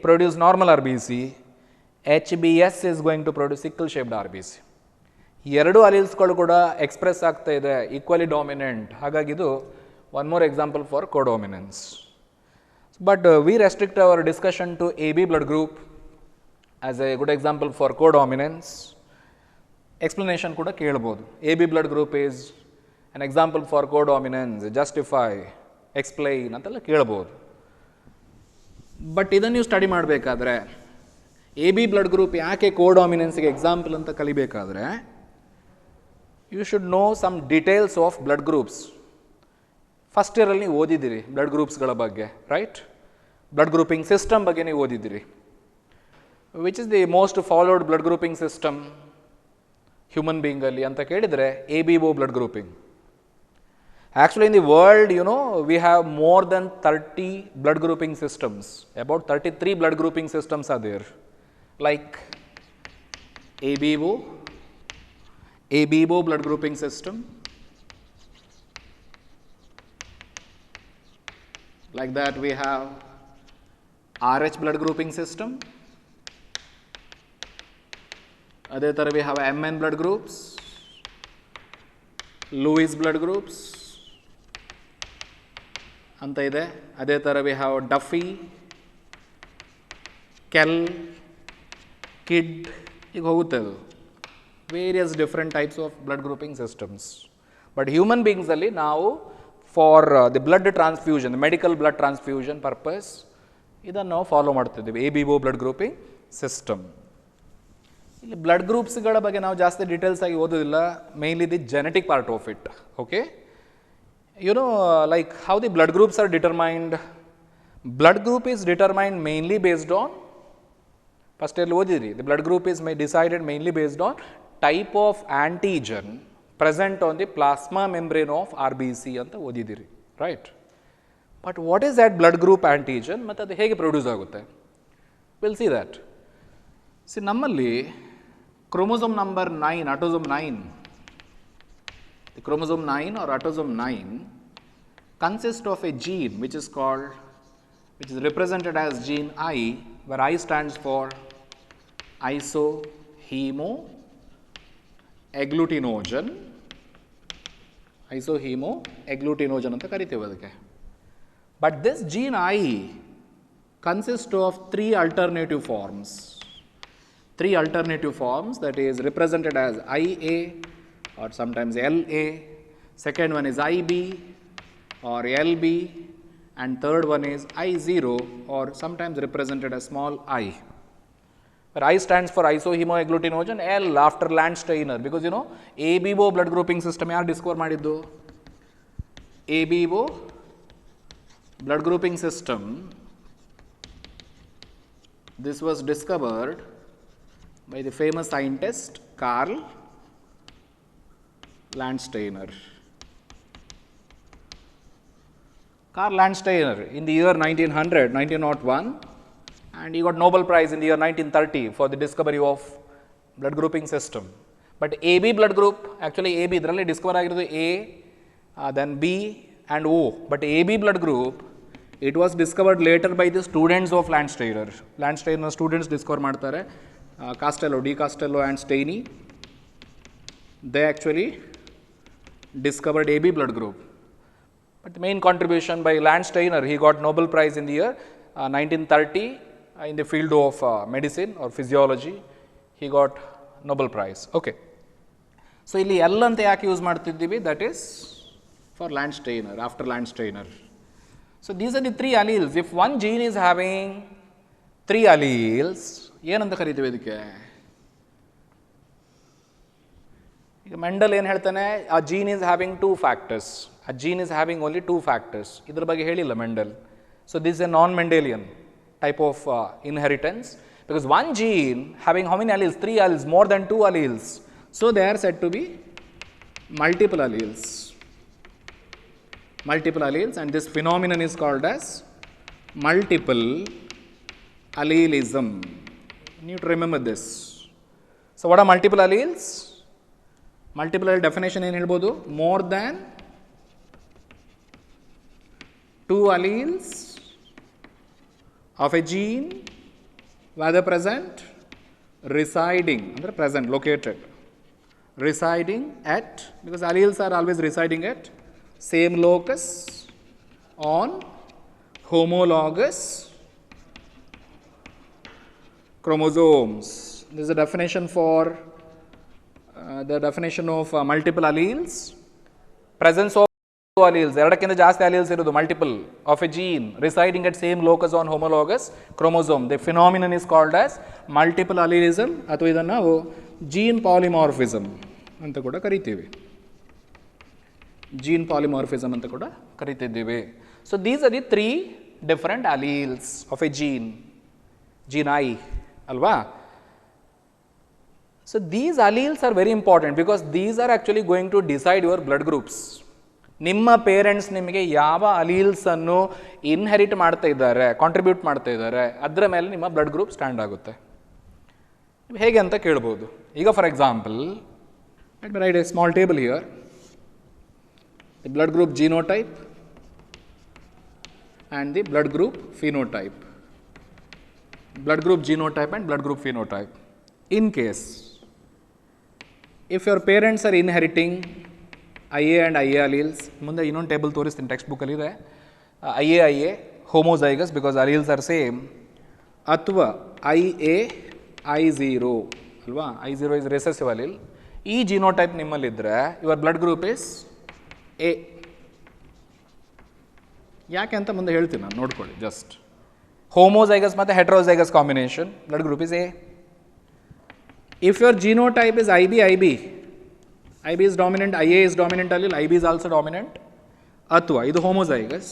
produce normal RBC, HbS is going to produce sickle shaped RBC. ಎರಡು ಅಲೀಲ್ಸ್ಗಳು ಕೂಡ ಎಕ್ಸ್ಪ್ರೆಸ್ ಆಗ್ತಾ ಇದೆ, ಈಕ್ವಲಿ ಡಾಮಿನೆಂಟ್. ಹಾಗಾಗಿ ಇದು one more example for codominance. But we restrict our discussion to AB blood group as a good example for codominance. Explanation ಕೂಡ ಕೇಳಬಹುದು. AB blood group is an example for codominance, justify, explain ಅಂತೆಲ್ಲ ಕೇಳಬಹುದು. But ಇದನ್ನು ನೀವು study ಮಾಡಬೇಕಾದ್ರೆ AB blood group ಯಾಕೆ ಕೋಡಾಮಿನೆನ್ಸ್ಗೆ example ಅಂತ ಕಲಿಬೇಕಾದ್ರೆ you should know some details of blood groups. First ಇಯರಲ್ಲಿ ನೀವು ಓದಿದ್ದೀರಿ ಬ್ಲಡ್ ಗ್ರೂಪ್ಸ್ಗಳ ಬಗ್ಗೆ, ರೈಟ್? ಬ್ಲಡ್ ಗ್ರೂಪಿಂಗ್ ಸಿಸ್ಟಮ್ ಬಗ್ಗೆ ನೀವು ಓದಿದ್ದೀರಿ. Which is the most followed blood grouping system human ಬೀಯಿಂಗಲ್ಲಿ ಅಂತ ಕೇಳಿದರೆ ABO blood grouping. Actually in the world we have more than 30 blood grouping systems. About 33 blood grouping systems are there, like ABO blood grouping system. Like that we have RH blood grouping system. ಅದೇ ಥರ we have MN blood groups, Lewis blood groups ಅಂತ ಇದೆ. ಅದೇ ಥರ we have Duffy, Kell, Kidd, ಈಗ ಹೋಗುತ್ತೆ ಅದು. Various different types of blood grouping systems. But human ಬೀಯಿಂಗ್ಸಲ್ಲಿ ನಾವು for the blood transfusion, medical blood transfusion purpose ಇದನ್ನು ನಾವು ಫಾಲೋ ಮಾಡ್ತಿದ್ದೀವಿ, ABO ಬ್ಲಡ್ ಗ್ರೂಪಿಂಗ್ ಸಿಸ್ಟಮ್. ಇಲ್ಲಿ ಬ್ಲಡ್ ಗ್ರೂಪ್ಸ್ಗಳ ಬಗ್ಗೆ ನಾವು ಜಾಸ್ತಿ ಡೀಟೇಲ್ಸ್ ಆಗಿ ಓದೋದಿಲ್ಲ, mainly the genetic part of it. Okay, you know like how the blood groups are determined. Blood group is determined mainly based on, first ಎಲ್ಲಿ ಓದಿದ್ರಿ, the blood group is decided mainly based on type of antigen present on the plasma membrane of RBC ಅಂತ ಓದಿದ್ದೀರಿ, right? But what is that blood group antigen ಮತ್ತು ಅದು ಹೇಗೆ produce ಆಗುತ್ತೆ? Will see that. See, ನಮ್ಮಲ್ಲಿ chromosome number 9, autosome 9, the chromosome 9 or autosome 9 consists of a gene which is represented as gene I, where I stands for isohemoagglutinogen. isohemoagglutinogen ಅಂತ ಕರಿತೇವೆ ಅದಕ್ಕೆ. But this gene I consists of three alternative forms, that is represented as IA or sometimes LA, second one is IB or LB, and third one is I0 or sometimes represented as small I. Where I stands for isohemoagglutinogen, L after Landsteiner, because you know ABO blood grouping system yaar discover madiddu? ABO blood grouping system, this was discovered by the famous scientist Carl Landsteiner. Carl Landsteiner in the year 1901, and he got Nobel Prize in the year 1930 for the discovery of blood grouping system. But AB blood group, actually AB idralli discover agirodu A, then B and O, but AB blood group it was discovered later by the students of Landsteiner. Landsteiner students discover ಮಾಡ್ತಾರೆ, Castello, D. Castello and Steiny. They actually discovered AB blood group. But the main contribution by Landsteiner, he got Nobel Prize in the year 1930 in the field of medicine or physiology. He got Nobel Prize. Okay. So, ಇಲ್ಲಿ L ಅಂತ ಯಾಕೆ use ಮಾಡ್ತಿದ್ದೀವಿ? That is for Landsteiner, after Landsteiner. So, these are the three alleles. If one gene is having three alleles, ಏನಂತ ಕರಿತೀವಿ ಇದಕ್ಕೆ? ಈಗ Mendel ಏನು ಹೇಳ್ತಾನೆ, ಆ gene is having two factors, ಆ gene is having only two factors. ಇದ್ರ ಬಗ್ಗೆ ಹೇಳಿಲ್ಲ Mendel. So this a non Mendelian type of inheritance, because one gene having how many alleles? 3 alleles, more than 2 alleles. So they are said to be multiple alleles. Multiple alleles, and this phenomenon is called as multiple allelism. You need to remember this. So what are multiple alleles? Multiple allele definition ಏನು ಹೇಳ್ಬೋದು? More than 2 alleles of a gene, whether present, residing, ಅಂದರೆ present, located, residing at, because alleles are always residing at same locus on homologous chromosomes. This is a definition for the definition of multiple alleles. Presence of alleles, ಎರಡಕ್ಕಿಂತ ಜಾಸ್ತಿ alleles ಇರೋದು, multiple of a gene residing at same locus on homologous chromosome. The phenomenon is called as multiple allelism, ಅಥವಾ ಇದನ್ನು ನಾವು gene polymorphism ಅಂತ ಕೂಡ ಕರಿತೀವಿ. Gene polymorphism ಅಂತ ಕೂಡ ಕರಿತಿದ್ದೀವಿ. So these are the 3 different alleles of a gene, gene I, ಅಲ್ವಾ? So these alleles are very important because these are actually going to decide your blood groups. ನಿಮ್ಮ parents ನಿಮಗೆ ಯಾವ alleles ಅನ್ನು inherit ಮಾಡ್ತಾ ಇದ್ದಾರೆ, contribute ಮಾಡ್ತಾ ಇದ್ದಾರೆ, ಅದರ ಮೇಲೆ ನಿಮ್ಮ ಬ್ಲಡ್ ಗ್ರೂಪ್ ಸ್ಟ್ಯಾಂಡ್ ಆಗುತ್ತೆ. ಹೇಗೆ ಅಂತ ಕೇಳ್ಬೋದು. ಈಗ for example, let me right A small table here. The blood group genotype and the blood group phenotype. Blood group genotype and blood group phenotype. In case if your parents are inheriting IA and IA alleles, ಮುಂದೆ ಇನ್ನೊಂದು table ತೋರಿಸ್ತೀನಿ, text ಬುಕ್ಕಲ್ಲಿ ಇದೆ. IA homozygous because alleles are same, ಅಥವಾ IA I0 ಅಲ್ವಾ? I0 is recessive allele. ಈ genotype ನಿಮ್ಮಲ್ಲಿದ್ದರೆ your blood group is A. ಯಾಕೆ ಅಂತ ಮುಂದೆ ಹೇಳ್ತೀನಿ ನಾನು, ನೋಡ್ಕೊಳ್ಳಿ ಜಸ್ಟ್. ಹೋಮೋಜೈಗಸ್ ಮತ್ತು heterozygous combination, blood group is A. If your genotype is IB, IB is dominant, IA is dominant allele, IB is also dominant, ಅಥವಾ ಇದು ಹೋಮೋಜೈಗಸ್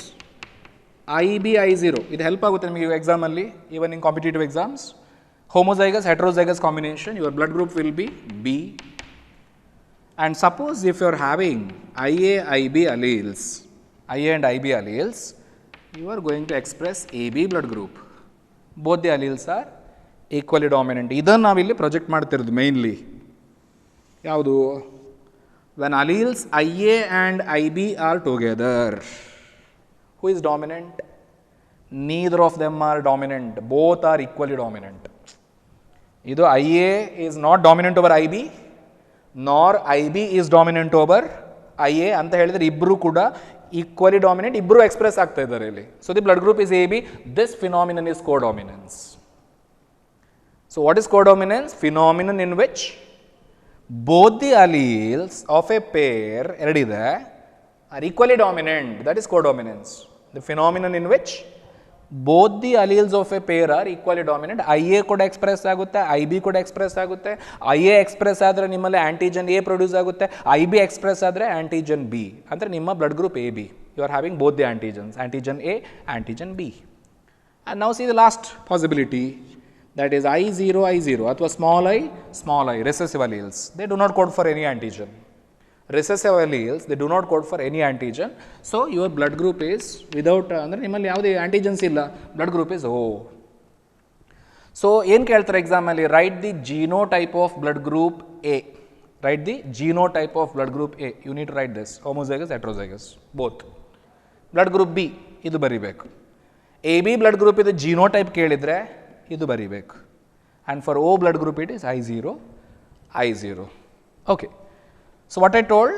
IB I0, ಇದು ಹೆಲ್ಪ್ ಆಗುತ್ತೆ ನಿಮಗೆ ಎಕ್ಸಾಮಲ್ಲಿ, even in competitive exams. Homozygous heterozygous combination, your blood group will be B. And suppose if you are having IA, IB alleles, IA and IB alleles, you are going to express AB blood group. Both the alleles are equally dominant. ಇದನ್ನು ನಾವಿಲ್ಲಿ project ಮಾಡ್ತಿರೋದು mainly ಯಾವುದು, when alleles IA and IB are together, who is dominant? Neither of them are dominant, both are equally dominant. ಇದು IA is not dominant over IB, nor IB is dominant over IA ಅಂತ ಹೇಳಿದರೆ ಇಬ್ಬರು ಕೂಡ equally dominant, ಇಬ್ಬರು express ಆಗ್ತಾ ಇದ್ದಾರೆ ಇಲ್ಲಿ. So the blood group is AB. This phenomenon is codominance. So what is codominance? Phenomenon in which both the alleles of a pair, ಎರಡಿದೆ, are equally dominant, that is codominance. The phenomenon in which both the alleles of a pair are equally dominant. IA ಕೂಡ express ಆಗುತ್ತೆ, IB ಕೂಡ express ಆಗುತ್ತೆ. IA express ಆದರೆ ನಿಮ್ಮಲ್ಲಿ antigen A produce ಆಗುತ್ತೆ, IB express ಆದರೆ antigen B, ಅಂದರೆ ನಿಮ್ಮ blood group AB. You are having both the antigens, antigen A, antigen B. And now see the last possibility, that is I0 ಅಥವಾ small I recessive alleles. They do not code for any antigen. Recessive alleles, they do not code for any antigen. So your blood group is without, ಅಂದರೆ ನಿಮ್ಮಲ್ಲಿ ಯಾವುದೇ antigens ಇಲ್ಲ, blood group is O. So ಏನು ಕೇಳ್ತಾರೆ ಎಕ್ಸಾಮಲ್ಲಿ, write the genotype of blood group A. Write the genotype of blood group A. You need to write this, homozygous heterozygous both. Blood group B ಇದು ಬರೀಬೇಕು. AB blood group ಇದು genotype ಕೇಳಿದರೆ ಇದು ಬರೀಬೇಕು. And for O blood group it is I0. Okay. So what I told,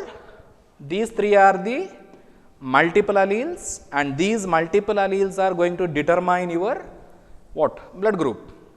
these three are the multiple alleles, and these multiple alleles are going to determine your what? Blood group.